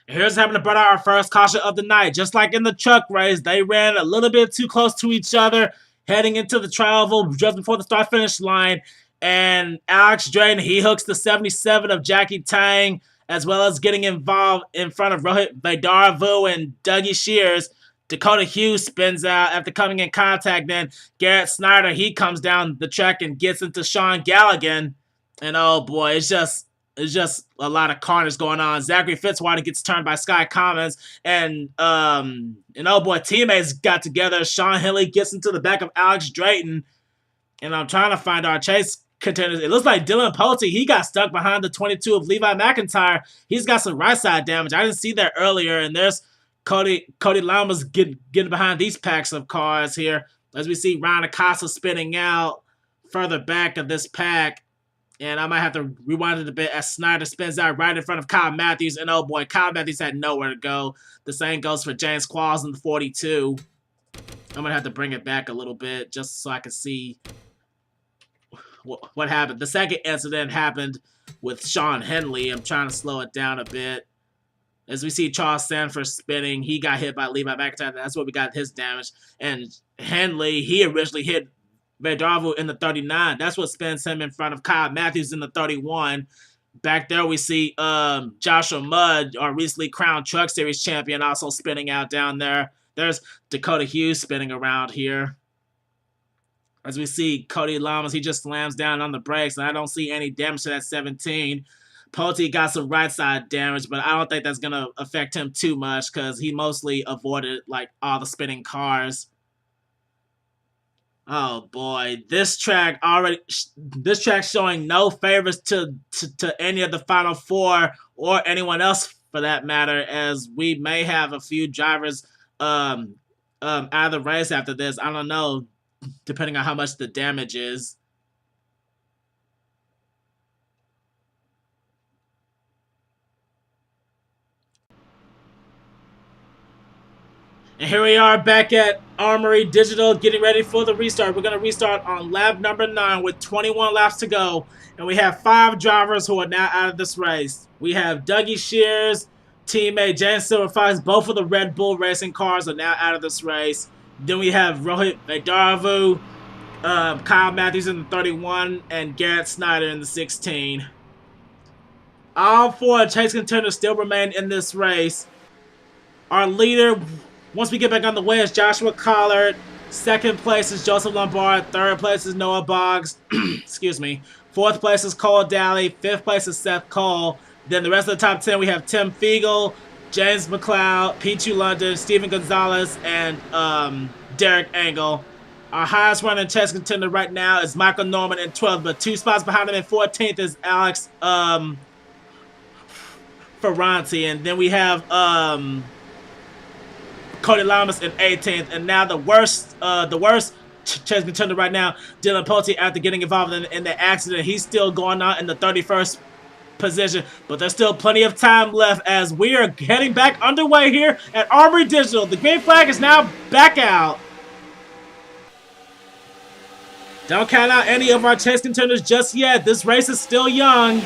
Here's having to bring out our first caution of the night. Just like in the truck race, they ran a little bit too close to each other heading into the travel just before the start-finish line. And Alex Drayton, he hooks the 77 of Jackie Tang, as well as getting involved in front of Rohit Vaidarvu and Dougie Shears. Dakota Hughes spins out after coming in contact. Then Garrett Snyder, he comes down the track and gets into Sean Galligan. And oh boy, it's just a lot of carnage going on. Zachary Fitzwater gets turned by Sky Commons, and oh boy, teammates got together. Sean Henley gets into the back of Alex Drayton, and I'm trying to find our chase contenders. It looks like Dylan Pulte, he got stuck behind the 22 of Levi McIntyre. He's got some right side damage. I didn't see that earlier, and there's Cody Lamas getting behind these packs of cars here, as we see Ryan Acosta spinning out further back of this pack. And I might have to rewind it a bit as Snyder spins out right in front of Kyle Matthews. And oh boy, Kyle Matthews had nowhere to go. The same goes for James Qualls in the 42. I'm going to have to bring it back a little bit just so I can see what happened. The second incident happened with Sean Henley. I'm trying to slow it down a bit. As we see Charles Sanford spinning, he got hit by Levi McIntyre. That's where we got his damage. And Henley, he originally hit Vaidarvu in the 39. That's what spins him in front of Kyle Matthews in the 31. Back there we see Joshua Mudd, our recently crowned Truck Series champion, also spinning out down there. There's Dakota Hughes spinning around here. As we see Cody Lamas, he just slams down on the brakes, and I don't see any damage to that 17. Pulte got some right side damage, but I don't think that's going to affect him too much because he mostly avoided like all the spinning cars. Oh boy, this track showing no favors to any of the Final Four or anyone else for that matter, as we may have a few drivers out of the race after this. I don't know, depending on how much the damage is. And here we are back at Armory Digital getting ready for the restart. We're going to restart on lap number 9 with 21 laps to go. And we have 5 drivers who are now out of this race. We have Dougie Shears, teammate James Silverfox. Both of the Red Bull Racing cars are now out of this race. Then we have Rohit Vaidarvu, Kyle Matthews in the 31, and Garrett Snyder in the 16. All 4 chase contenders still remain in this race. Our leader, once we get back on the way, is Joshua Collard. Second place is Joseph Lombard. Third place is Noah Boggs. Excuse me. Fourth place is Cole Daly. Fifth place is Seth Cole. Then the rest of the top 10, we have Tim Fiegel, James McLeod, Pichu London, Steven Gonzalez, and Derek Engel. Our highest running chase contender right now is Michael Norman in 12th, but 2 spots behind him in 14th is Alex Ferranti. And then we have Cody Lamas in 18th, and now the worst chase contender right now, Dylan Pote, after getting involved in the accident. He's still going on in the 31st position, but there's still plenty of time left as we are heading back underway here at Armory Digital. The green flag is now back out. Don't count out any of our chase contenders just yet. This race is still young.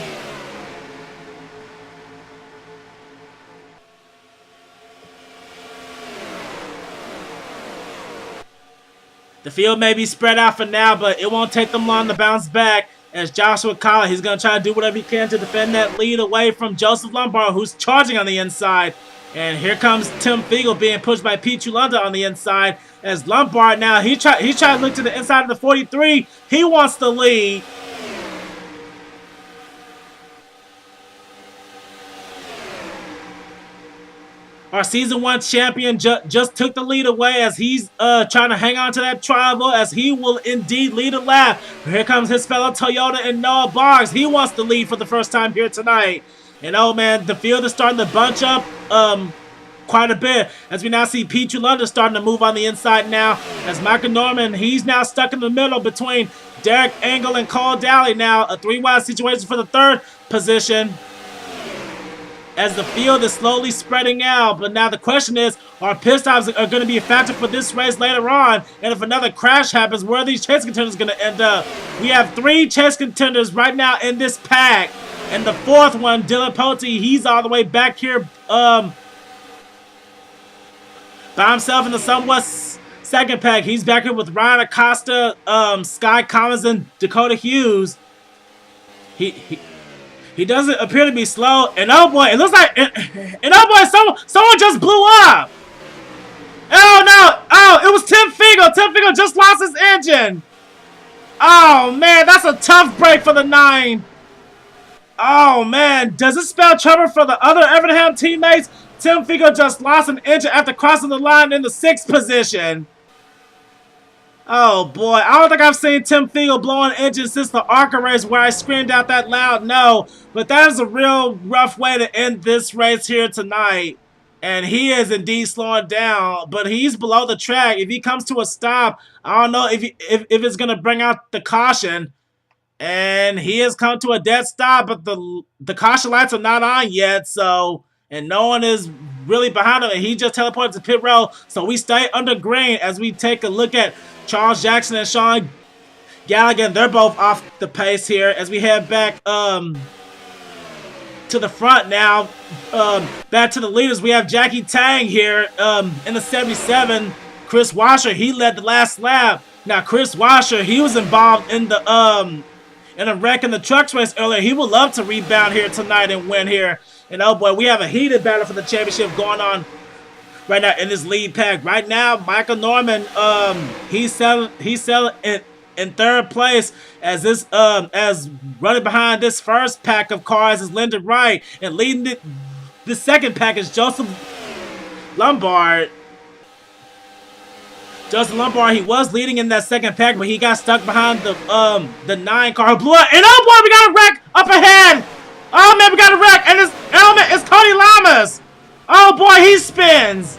The field may be spread out for now, but it won't take them long to bounce back. As Joshua Collins, he's going to try to do whatever he can to defend that lead away from Joseph Lombard, who's charging on the inside. And here comes Tim Fiegel being pushed by Pete Chulunda on the inside. As Lombard now, he's trying to look to the inside of the 43. He wants the lead. Our Season 1 champion just took the lead away as he's trying to hang on to that tribal as he will indeed lead a lap. Here comes his fellow Toyota and Noah Boggs. He wants the lead for the first time here tonight. And oh man, the field is starting to bunch up quite a bit as we now see Pete Chulunda starting to move on the inside now. As Michael Norman, he's now stuck in the middle between Derek Engel and Cole Daly now. A 3-wide situation for the 3rd position. As the field is slowly spreading out. But now the question is, are pit stops are going to be a factor for this race later on? And if another crash happens, where are these chase contenders going to end up? We have 3 chase contenders right now in this pack. And the 4th one, Dylan Pote, he's all the way back here by himself in the somewhat 2nd pack. He's back here with Ryan Acosta, Sky Collins, and Dakota Hughes. He doesn't appear to be slow, and oh boy, it looks like, someone just blew up. Oh no, oh, it was Tim Fiegel. Tim Fiegel just lost his engine. Oh man, that's a tough break for the 9. Oh man, does it spell trouble for the other Evernham teammates? Tim Fiegel just lost an engine after crossing the line in the 6th position. Oh boy, I don't think I've seen Tim Fiegel blow an engine since the ARCA race where I screamed out that loud no. But that is a real rough way to end this race here tonight. And he is indeed slowing down, but he's below the track. If he comes to a stop, I don't know if it's going to bring out the caution. And he has come to a dead stop, but the caution lights are not on yet, so... And no one is really behind him, and he just teleported to pit road. So we stay under green as we take a look at Charles Jackson and Sean Gallagher. They're both off the pace here as we head back to the front now. Back to the leaders. We have Jackie Tang here in the 77. Chris Washer, he led the last lap. Now Chris Washer, he was involved in the in a wreck in the trucks race earlier. He would love to rebound here tonight and win here. And oh boy, we have a heated battle for the championship going on right now in this lead pack. Right now, Michael Norman, he's selling in 3rd place as this as running behind this first pack of cars is Lyndon Wright, and leading the 2nd pack is Joseph Lombard. Joseph Lombard, he was leading in that 2nd pack, but he got stuck behind the 9 car who blew up. And oh boy, we got a wreck up ahead! Oh man, we got a wreck, and his element is Cody Lamas. Oh boy, he spins.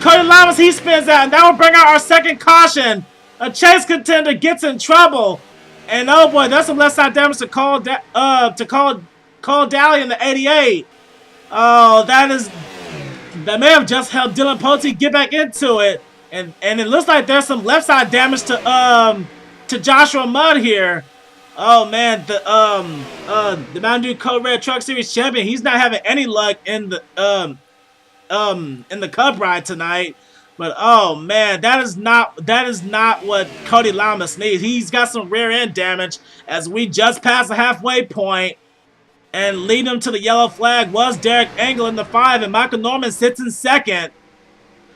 Cody Lamas, he spins out, and that will bring out our 2nd caution. A chase contender gets in trouble, and oh boy, that's some left side damage to Cole Daly in the 88. Oh, that may have just helped Dylan Pote get back into it, and it looks like there's some left side damage to Joshua Mudd here. Oh man, the Mountain Dew Code Red Truck Series champion, he's not having any luck in the Cup ride tonight. But oh man, that is not what Cody Lamas needs. He's got some rear end damage as we just passed the halfway point. And leading him to the yellow flag was Derek Engel in the 5, and Michael Norman sits in 2nd.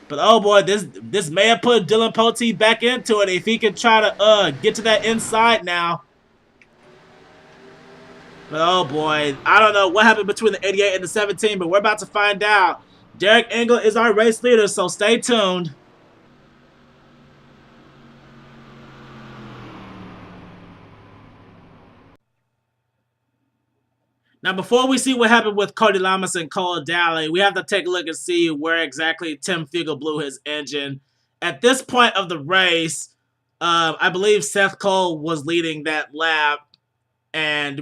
But oh boy, this may have put Dylan Pote back into it if he can try to get to that inside now. But oh boy, I don't know what happened between the 88 and the 17, but we're about to find out. Derek Engel is our race leader, so stay tuned. Now, before we see what happened with Cody Lamas and Cole Daly, we have to take a look and see where exactly Tim Fiegel blew his engine. At this point of the race, I believe Seth Cole was leading that lap, and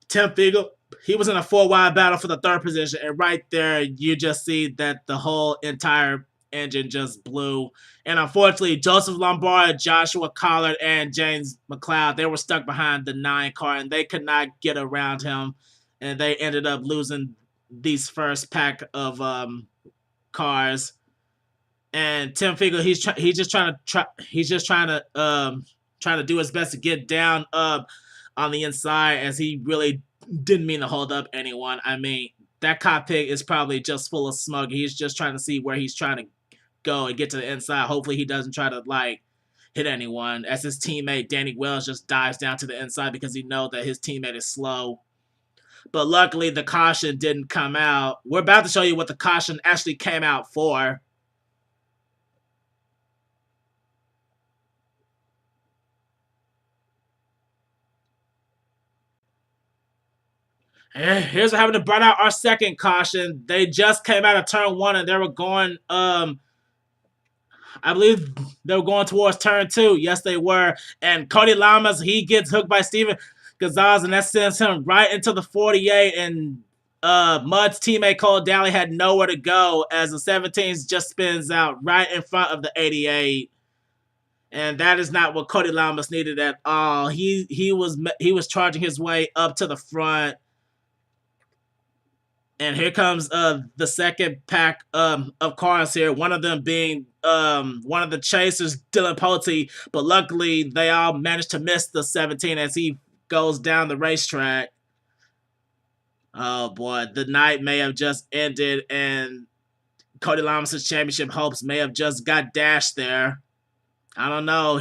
Tim Fiegel, he was in a 4-wide battle for the third position, and right there you just see that the whole entire engine just blew. And unfortunately, Joseph Lombard, Joshua Collard, and James McLeod, they were stuck behind the 9 car, and they could not get around him, and they ended up losing these first pack of cars. And Tim Fiegel, he's just trying to do his best to get down on the inside, as he really didn't mean to hold up anyone. I mean, that cockpit is probably just full of smoke. He's just trying to see where he's trying to go and get to the inside. Hopefully he doesn't try to like hit anyone, as his teammate Danny Wells just dives down to the inside because he knows that his teammate is slow. But luckily the caution didn't come out. We're about to show you what the caution actually came out for. Here's what happened to burn out our second caution. They just came out of turn 1 and they were going, I believe they were going towards turn 2. Yes, they were. And Cody Lamas, he gets hooked by Steven Gonzalez, and that sends him right into the 48. And Mud's teammate Cole Daly had nowhere to go, as the 17s just spins out right in front of the 88. And that is not what Cody Lamas needed at all. He was charging his way up to the front. And here comes the second pack of cars here. One of them being one of the chasers, Dylan Pulte. But luckily, they all managed to miss the 17 as he goes down the racetrack. Oh boy, the night may have just ended, and Cody Lamas' championship hopes may have just got dashed there. I don't know.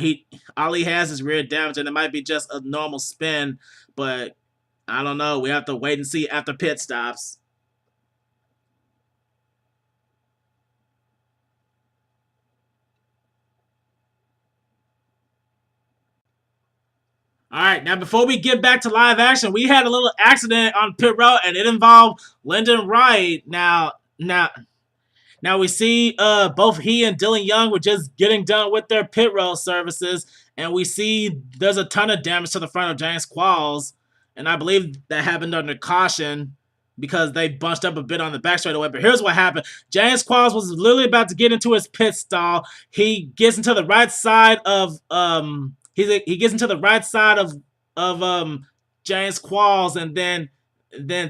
All he has is rear damage, and it might be just a normal spin. But I don't know. We have to wait and see after pit stops. All right, now before we get back to live action, we had a little accident on pit road, and it involved Lyndon Wright. Now we see both he and Dylan Young were just getting done with their pit road services, and we see there's a ton of damage to the front of James Qualls, and I believe that happened under caution because they bunched up a bit on the back straightaway. But here's what happened. James Qualls was literally about to get into his pit stall. He gets into the right side of He gets into the right side of James Qualls, and then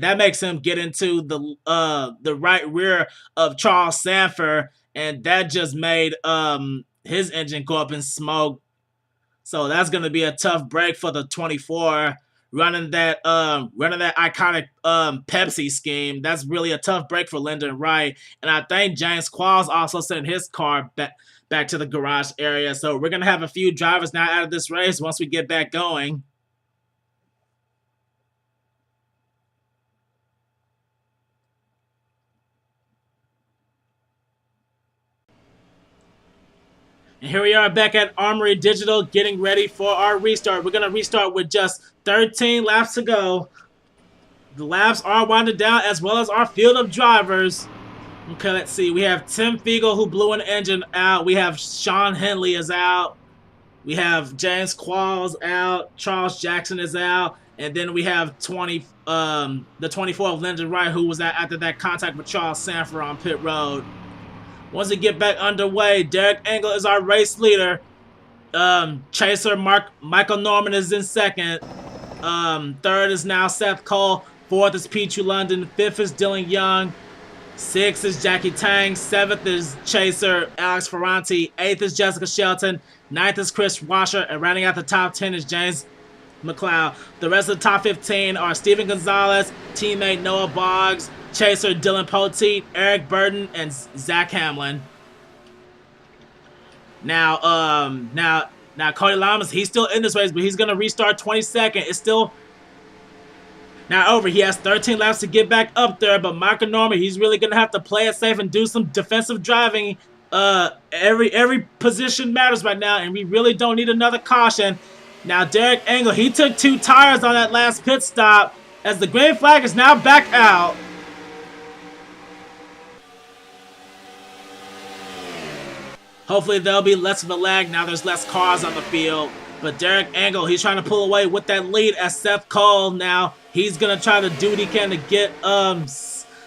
that makes him get into the right rear of Charles Sanford, and that just made his engine go up in smoke. So that's gonna be a tough break for the 24 running that iconic Pepsi scheme. That's really a tough break for Lyndon Wright, and I think James Qualls also sent his car back to the garage area. So we're going to have a few drivers now out of this race once we get back going. And here we are back at Armory Digital getting ready for our restart. We're going to restart with just 13 laps to go. The laps are winding down, as well as our field of drivers. Okay, let's see. We have Tim Fiegel, who blew an engine out. We have Sean Henley is out. We have James Qualls out. Charles Jackson is out. And then we have the 24 of Lyndon Wright, who was out after that contact with Charles Sanford on pit road. Once we get back underway, Derek Engel is our race leader. Chaser Michael Norman is in second. Third is now Seth Cole. Fourth is Pichu London. Fifth is Dylan Young. 6th is Jackie Tang. 7th is Chaser Alex Ferranti. 8th is Jessica Shelton. 9th is Chris Washer. And rounding out the top 10 is James McLeod. The rest of the top 15 are Steven Gonzalez, teammate Noah Boggs, Chaser Dylan Poteet, Eric Burden, and Zach Hamlin. Now Cody Lamas, he's still in this race, but he's going to restart 22nd. It's still not over. He has 13 laps to get back up there, but Michael Norman, he's really going to have to play it safe and do some defensive driving. Every position matters right now, and we really don't need another caution. Now, Derek Engel, he took 2 tires on that last pit stop, as the green flag is now back out. Hopefully there'll be less of a lag. Now there's less cars on the field. But Derek Angle, he's trying to pull away with that lead as Seth Cole now. He's going to try to do what he can to get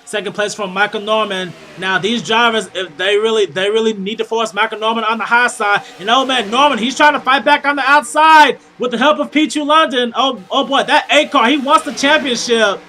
second place from Michael Norman. Now these drivers, if they really need to force Michael Norman on the high side. And oh man, Norman, he's trying to fight back on the outside with the help of P2 London. Oh boy, that 8 car, he wants the championship.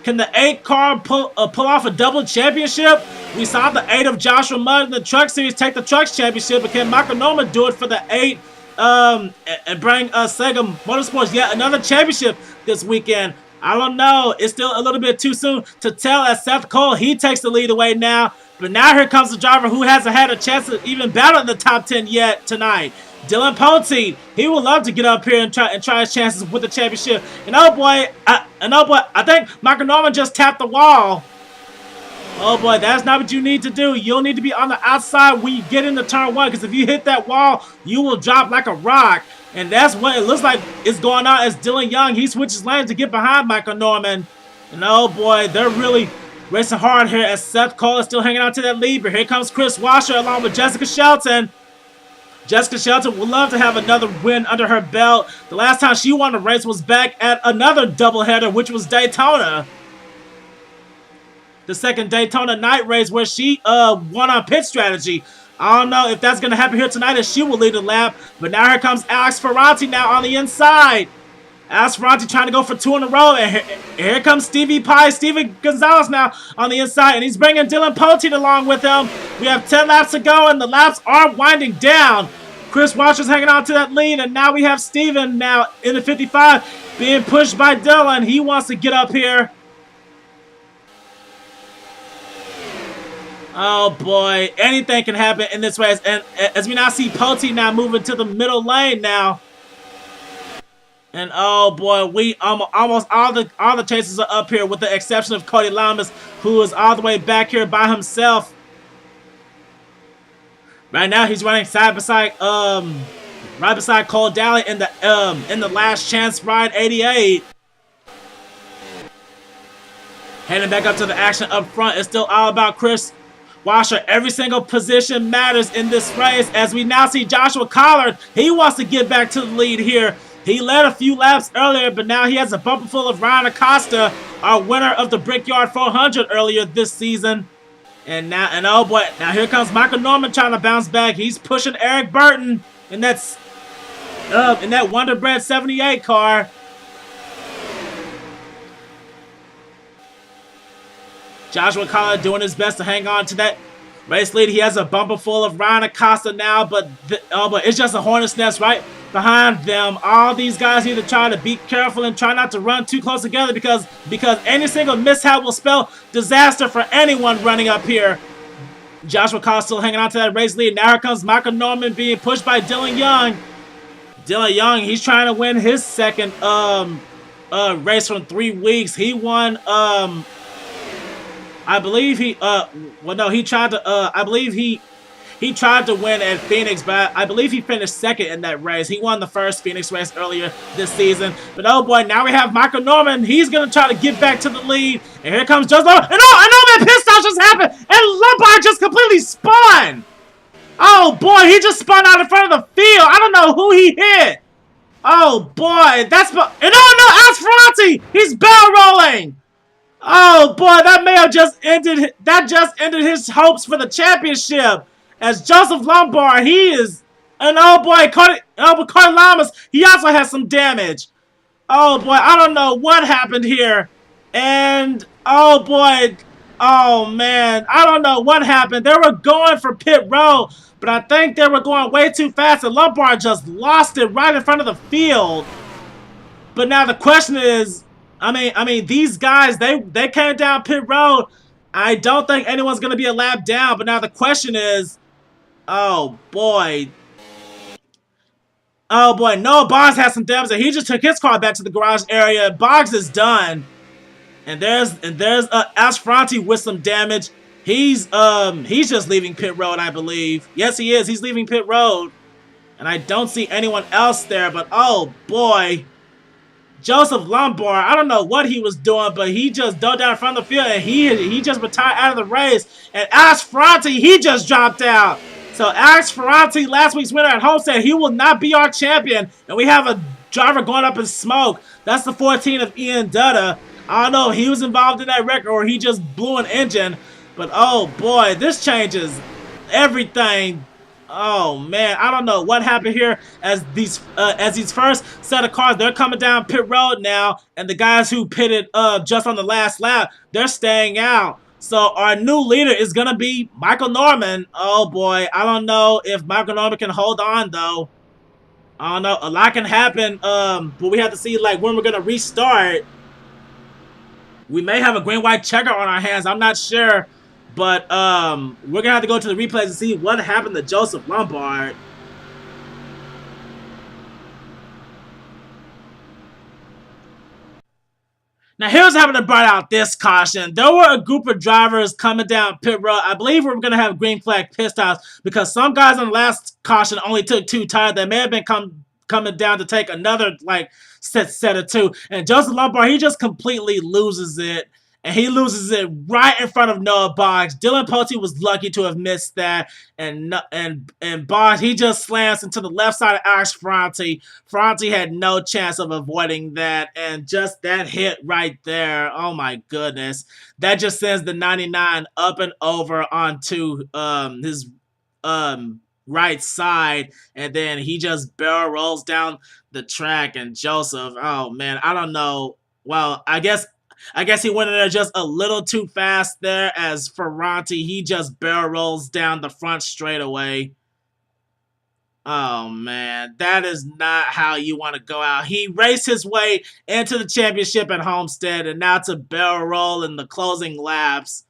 Can the 8 car pull off a double championship? We saw the 8 of Joshua Mudd in the Truck Series take the Trucks championship, but can Michael Norman do it for the 8 and bring Sega Motorsports yet another championship this weekend? I don't know. It's still a little bit too soon to tell as Seth Cole, he takes the lead away now. But now here comes the driver who hasn't had a chance to even battle in the top 10 yet tonight. Dylan Poteet, he would love to get up here and try his chances with the championship. And oh boy, I think Michael Norman just tapped the wall. Oh boy, that's not what you need to do. You'll need to be on the outside when you get into turn 1, because if you hit that wall, you will drop like a rock. And that's what it looks like is going on as Dylan Young, he switches lanes to get behind Michael Norman. And oh boy, they're really racing hard here as Seth Cole is still hanging on to that lead. But here comes Chris Washer along with Jessica Shelton. Jessica Shelton would love to have another win under her belt. The last time she won a race was back at another doubleheader, which was Daytona. The second Daytona night race where she won on pit strategy. I don't know if that's going to happen here tonight as she will lead the lap. But now here comes Alex Ferranti now on the inside. Alex Ferranti trying to go for 2 in a row. And here comes Steven Gonzalez now on the inside. And he's bringing Dylan Poteet along with him. We have 10 laps to go and the laps are winding down. Chris Washer's hanging on to that lead. And now we have Steven now in the 55 being pushed by Dylan. He wants to get up here. Oh boy, anything can happen in this race. And as we now see Poteet now moving to the middle lane now. And oh boy, we almost all the chasers are up here with the exception of Cody Lamas, who is all the way back here by himself. Right now he's running side beside right beside Cole Daly in the last chance ride 88. Heading back up to the action up front. It's still all about Chris Washer. Every single position matters in this race as we now see Joshua Collard. He wants to get back to the lead here. He led a few laps earlier, but now he has a bumper full of Ryan Acosta, our winner of the Brickyard 400 earlier this season. And oh boy, now here comes Michael Norman trying to bounce back. He's pushing Eric Burton in that Wonder Bread 78 car. Joshua Collard doing his best to hang on to that race lead. He has a bumper full of Ryan Acosta now, but it's just a hornet's nest right behind them. All these guys need to try to be careful and try not to run too close together because any single mishap will spell disaster for anyone running up here. Joshua Collard still hanging on to that race lead. Now here comes Michael Norman being pushed by Dylan Young. Dylan Young, he's trying to win his second race from 3 weeks. He won I believe he tried to I believe he tried to win at Phoenix, but I believe he finished second in that race. He won the first Phoenix race earlier this season. But oh boy, now we have Michael Norman. He's gonna try to get back to the lead. And here comes Justin. And I know that pit stop just happened. And Lombard just completely spun. Oh boy, he just spun out in front of the field. I don't know who he hit. Oh boy, that's and Alex Ferranti. He's barrel rolling. Oh boy, that just ended his hopes for the championship. As Joseph Lombard, he is, and oh boy, Cody Lamas, he also has some damage. Oh boy, I don't know what happened here. And oh boy, oh man, I don't know what happened. They were going for pit road, but I think they were going way too fast and Lombard just lost it right in front of the field. But now the question is, I mean, these guys, they came down pit road. I don't think anyone's going to be a lap down. But now the question is, oh boy, Noah Boggs has some damage. He just took his car back to the garage area. Boggs is done. And there's Alex Ferranti with some damage. He's just leaving pit road, I believe. Yes, he is. He's leaving pit road. And I don't see anyone else there. But oh boy, Joseph Lombard, I don't know what he was doing, but he just dove down in front of the field and he just retired out of the race. And Alex Ferranti, he just dropped out. So Alex Ferranti, last week's winner at Homestead, he will not be our champion. And we have a driver going up in smoke. That's the 14 of Ian Dutta. I don't know if he was involved in that wreck or he just blew an engine. But oh boy, this changes everything. Oh man, I don't know what happened here as these first set of cars, they're coming down pit road now, and the guys who pitted just on the last lap, they're staying out. So our new leader is gonna be Michael Norman. Oh boy, I don't know if Michael Norman can hold on though. I don't know, a lot can happen. But we have to see like when we're gonna restart. We may have a green-white checker on our hands. I'm not sure. But we're gonna have to go to the replays and see what happened to Joseph Lombard. Now here's how to brought out this caution. There were a group of drivers coming down pit road. I believe we're gonna have green flag pit stops because some guys on the last caution only took 2 tires. They may have been coming down to take another like set of 2. And Joseph Lombard, he just completely loses it. And he loses it right in front of Noah Boggs. Dylan Pote was lucky to have missed that. And Boggs, he just slams into the left side of Alex Ferranti. Ferranti had no chance of avoiding that. And just that hit right there, oh my goodness. That just sends the 99 up and over onto his right side. And then he just barrel rolls down the track. And Joseph, oh man, I don't know. Well, I guess he went in there just a little too fast there as Ferranti, he just barrel rolls down the front straightaway. Oh, man. That is not how you want to go out. He raced his way into the championship at Homestead, and now to barrel roll in the closing laps.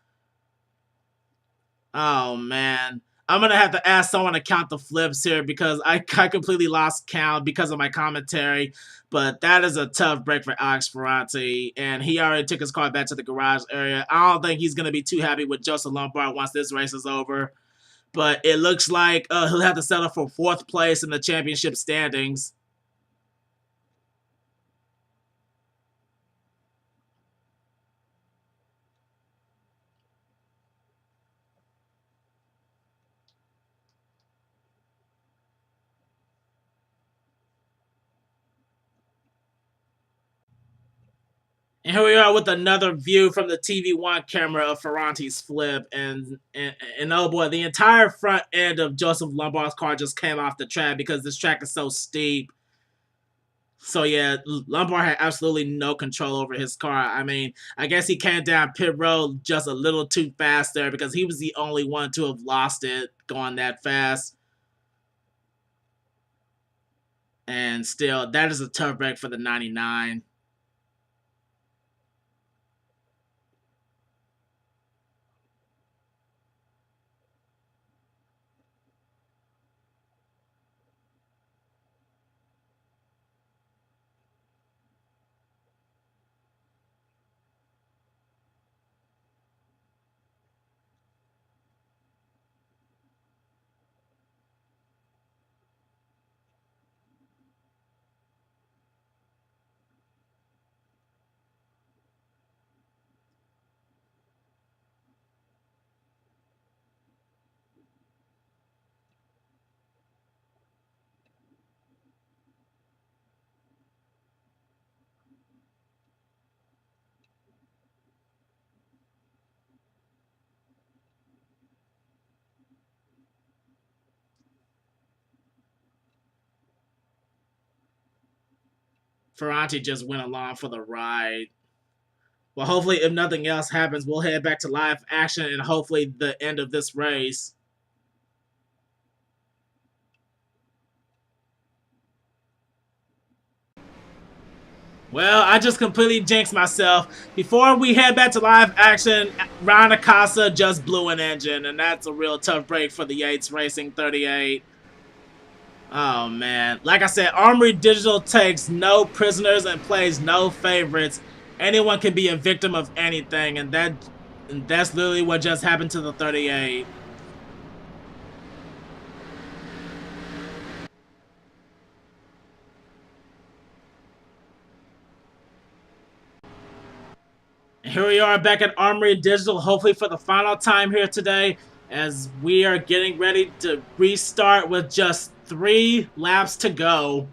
Oh, man. I'm going to have to ask someone to count the flips here because I completely lost count because of my commentary. But that is a tough break for Alex Ferranti, and he already took his car back to the garage area. I don't think he's going to be too happy with Joseph Lombard once this race is over. But it looks like he'll have to settle for 4th place in the championship standings. And here we are with another view from the TV1 camera of Ferranti's flip. And oh boy, the entire front end of Joseph Lombard's car just came off the track because this track is so steep. So yeah, Lombard had absolutely no control over his car. I mean, I guess he came down pit road just a little too fast there because he was the only one to have lost it going that fast. And still, that is a tough break for the 99. Ferranti just went along for the ride. Well, hopefully, if nothing else happens, we'll head back to live action and hopefully the end of this race. Well, I just completely jinxed myself. Before we head back to live action, Ryan Acosta just blew an engine, and that's a real tough break for the Yates Racing 38. Oh, man. Like I said, Armory Digital takes no prisoners and plays no favorites. Anyone can be a victim of anything, and that's literally what just happened to the 38. And here we are back at Armory Digital, hopefully for the final time here today. as we are getting ready to restart with just 3 laps to go.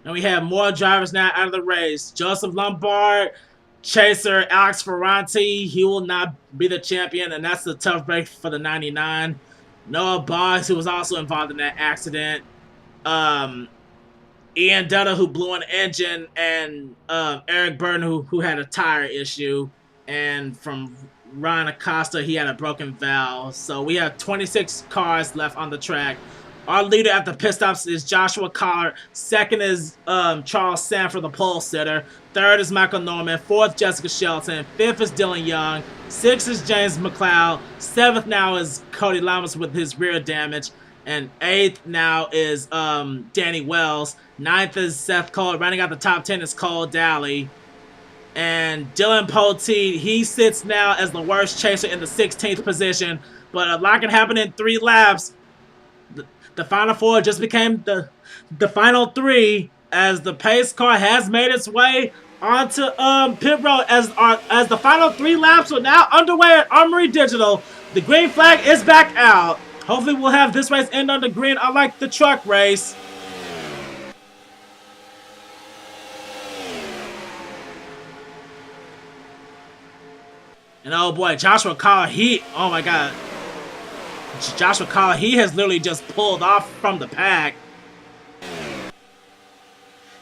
And we have more drivers now out of the race. Joseph Lombard, Chaser, Alex Ferranti, he will not be the champion, and that's a tough break for the 99. Noah Boggs, who was also involved in that accident. Ian Dutta, who blew an engine, and Eric Burton, who had a tire issue. And from Ryan Acosta, he had a broken valve. So we have 26 cars left on the track. Our leader at the pit stops is Joshua Collard. Second is Charles Sanford, the pole sitter. Third is Michael Norman. Fourth, Jessica Shelton. Fifth is Dylan Young. Sixth is James McLeod. Seventh now is Cody Lamas with his rear damage. And eighth now is Danny Wells. Ninth is Seth Cole. Running out the top 10 is Cole Daly. And Dylan Poteet, he sits now as the worst chaser in the 16th position. But a lot can happen in 3 laps. The final 4 just became the final 3, as the pace car has made its way onto pit road as the final 3 laps are now underway at Armory Digital. The green flag is back out. Hopefully we'll have this race end on the green, unlike the truck race. And oh boy, Joshua Collard, oh my god. Joshua Collard, he has literally just pulled off from the pack.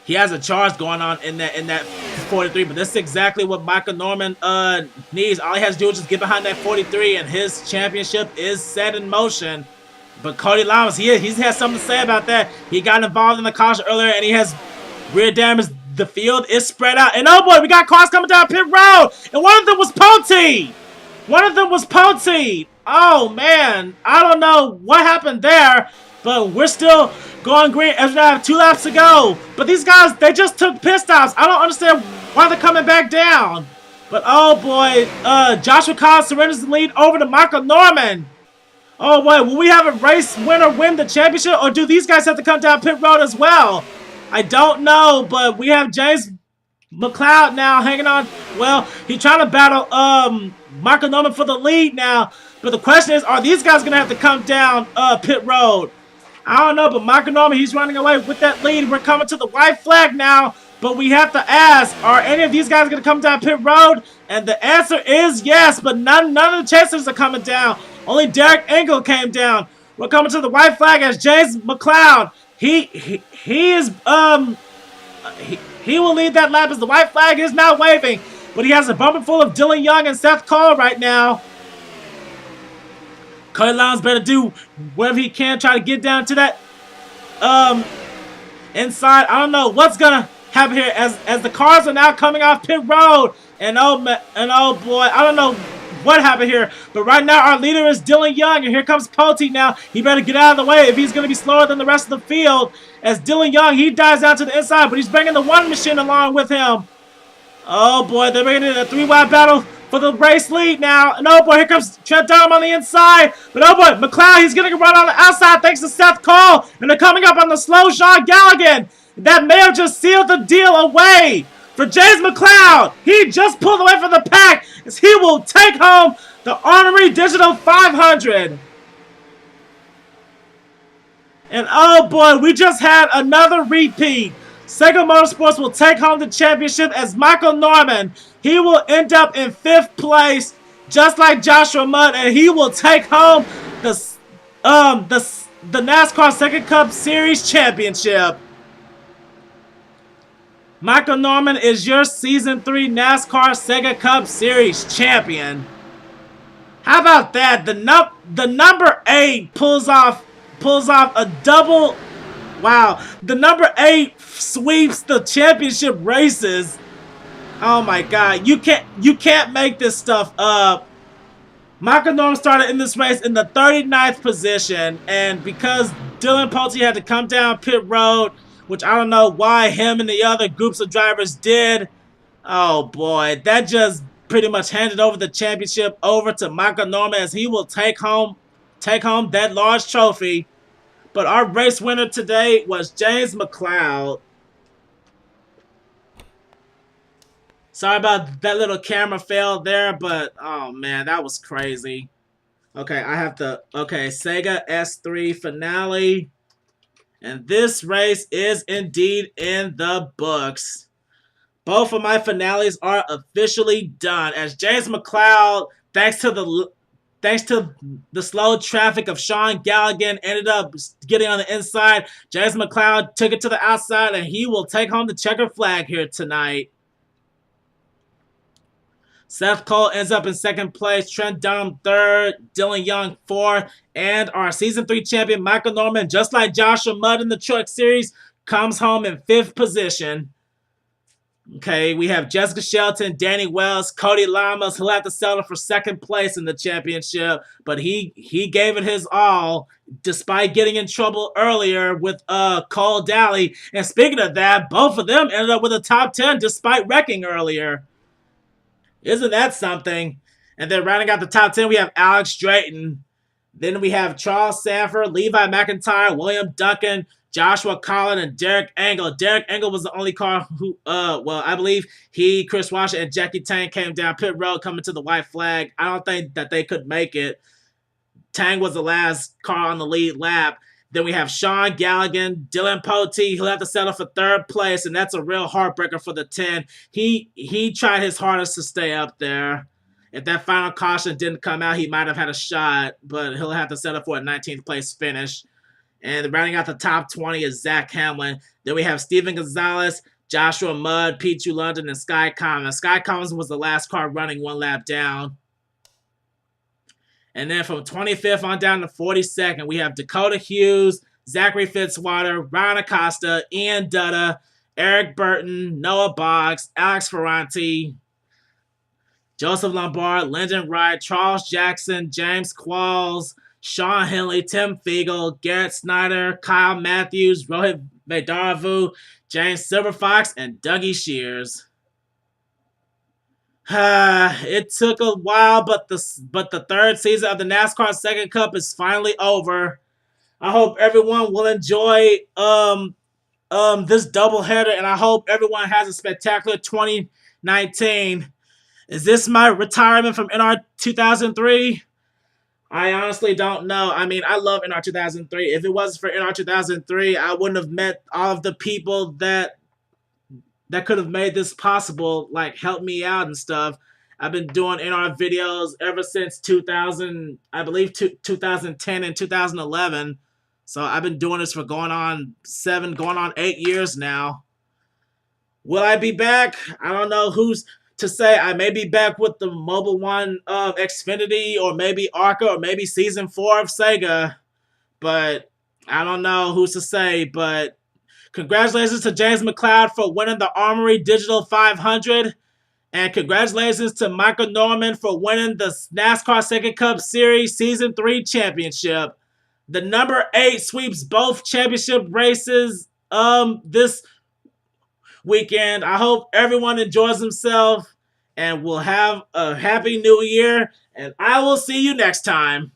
He has a charge going on in that 43, but this is exactly what Michael Norman needs. All he has to do is just get behind that 43, and his championship is set in motion. But Cody Lamas, he has something to say about that. He got involved in the caution earlier, and he has rear damage. The field is spread out, and oh boy, we got cars coming down pit road, and one of them was Poteet. Oh man, I don't know what happened there, but we're still going green as we now have 2 laps to go. But these guys, they just took pit stops. I don't understand why they're coming back down. But oh boy, Joshua Collins surrenders the lead over to Michael Norman. Oh boy, will we have a race winner win the championship, or do these guys have to come down pit road as well? I don't know, but we have James McLeod now hanging on. Well, he's trying to battle Michael Norman for the lead now. But the question is, are these guys going to have to come down pit road? I don't know, but Michael Norman, he's running away with that lead. We're coming to the white flag now, but we have to ask, are any of these guys going to come down pit road? And the answer is yes, but none of the chasers are coming down. Only Derek Engel came down. We're coming to the white flag as James McLeod. He will lead that lap as the white flag is now waving. But he has a bumper full of Dylan Young and Seth Cole right now. Cody Lowndes better do whatever he can, try to get down to that inside. I don't know what's gonna happen here as the cars are now coming off pit road. And oh boy, I don't know what happened here. But right now our leader is Dylan Young, and here comes Poteet now. He better get out of the way if he's gonna be slower than the rest of the field. As Dylan Young, he dives down to the inside, but he's bringing the one machine along with him. Oh boy, they're bringing in a 3-wide battle for the race lead now. And oh boy, here comes Trent Dunham on the inside. But oh boy, McLeod, he's getting a run on the outside thanks to Seth Cole. And they're coming up on the slow Sean Galligan. That may have just sealed the deal away for James McLeod. He just pulled away from the pack as he will take home the Armory Digital 500. And oh boy, we just had another repeat. Sega Motorsports will take home the championship as Michael Norman. He will end up in 5th place, just like Joshua Mudd, and he will take home the NASCAR SEGA Cup Series championship. Michael Norman is your Season 3 NASCAR SEGA Cup Series champion. How about that? The number 8 pulls off a double. Wow, the number 8 sweeps the championship races. Oh my god, you can't make this stuff up. Michael Norman started in this race in the 39th position, and because Dylan Poteet had to come down pit road, which I don't know why him and the other groups of drivers did. Oh boy, that just pretty much handed over the championship over to Michael Norman as he will take home that large trophy. But our race winner today was James McLeod. Sorry about that little camera fail there, but oh man, that was crazy. Okay, I have to. Okay, Sega S3 finale. And this race is indeed in the books. Both of my finales are officially done as James McLeod, thanks to the slow traffic of Sean Galligan, ended up getting on the inside. James McLeod took it to the outside, and he will take home the checkered flag here tonight. Seth Cole ends up in second place, Trent Dunham third, Dylan Young fourth, and our Season 3 champion Michael Norman, just like Joshua Mudd in the Truck Series, comes home in fifth position. Okay, we have Jessica Shelton, Danny Wells, Cody Lamas, who'll have to settle for second place in the championship, but he gave it his all despite getting in trouble earlier with Cole Daly. And speaking of that, both of them ended up with a top 10 despite wrecking earlier. Isn't that something? And then rounding out the top 10, we have Alex Drayton. Then we have Charles Sanford, Levi McIntyre, William Duncan, Joshua Collin, and Derek Engel. Derek Engel was the only car who, I believe he, Chris Washer, and Jackie Tang came down pit road coming to the white flag. I don't think that they could make it. Tang was the last car on the lead lap. Then we have Sean Galligan, Dylan Potee. He'll have to settle for third place, and that's a real heartbreaker for the 10. He tried his hardest to stay up there. If that final caution didn't come out, he might have had a shot, but he'll have to settle for a 19th place finish. And rounding out the top 20 is Zach Hamlin. Then we have Steven Gonzalez, Joshua Mudd, Pete London, and Sky Commons. Sky Commons was the last car running one lap down. And then from 25th on down to 42nd, we have Dakota Hughes, Zachary Fitzwater, Ryan Acosta, Ian Dutta, Eric Burton, Noah Boggs, Alex Ferranti, Joseph Lombard, Lyndon Wright, Charles Jackson, James Qualls, Sean Henley, Tim Fiegel, Garrett Snyder, Kyle Matthews, Rohit Vedaravu, James Silverfox, and Dougie Shears. It took a while, but the third season of the NASCAR SEGA Cup is finally over. I hope everyone will enjoy this doubleheader, and I hope everyone has a spectacular 2019. Is this my retirement from NR 2003? I honestly don't know. I mean, I love NR 2003. If it wasn't for NR 2003, I wouldn't have met all of the people that could have made this possible, like help me out and stuff. I've been doing NR videos ever since 2000, I believe 2010 and 2011. So I've been doing this for going on 8 years now. Will I be back? I don't know who's to say. I may be back with the Mobile One of Xfinity, or maybe ARCA, or maybe Season 4 of Sega. But I don't know who's to say. But congratulations to James McLeod for winning the Armory Digital 500. And congratulations to Michael Norman for winning the NASCAR SEGA Cup Series Season 3 championship. The number 8 sweeps both championship races this weekend. I hope everyone enjoys themselves and will have a happy new year. And I will see you next time.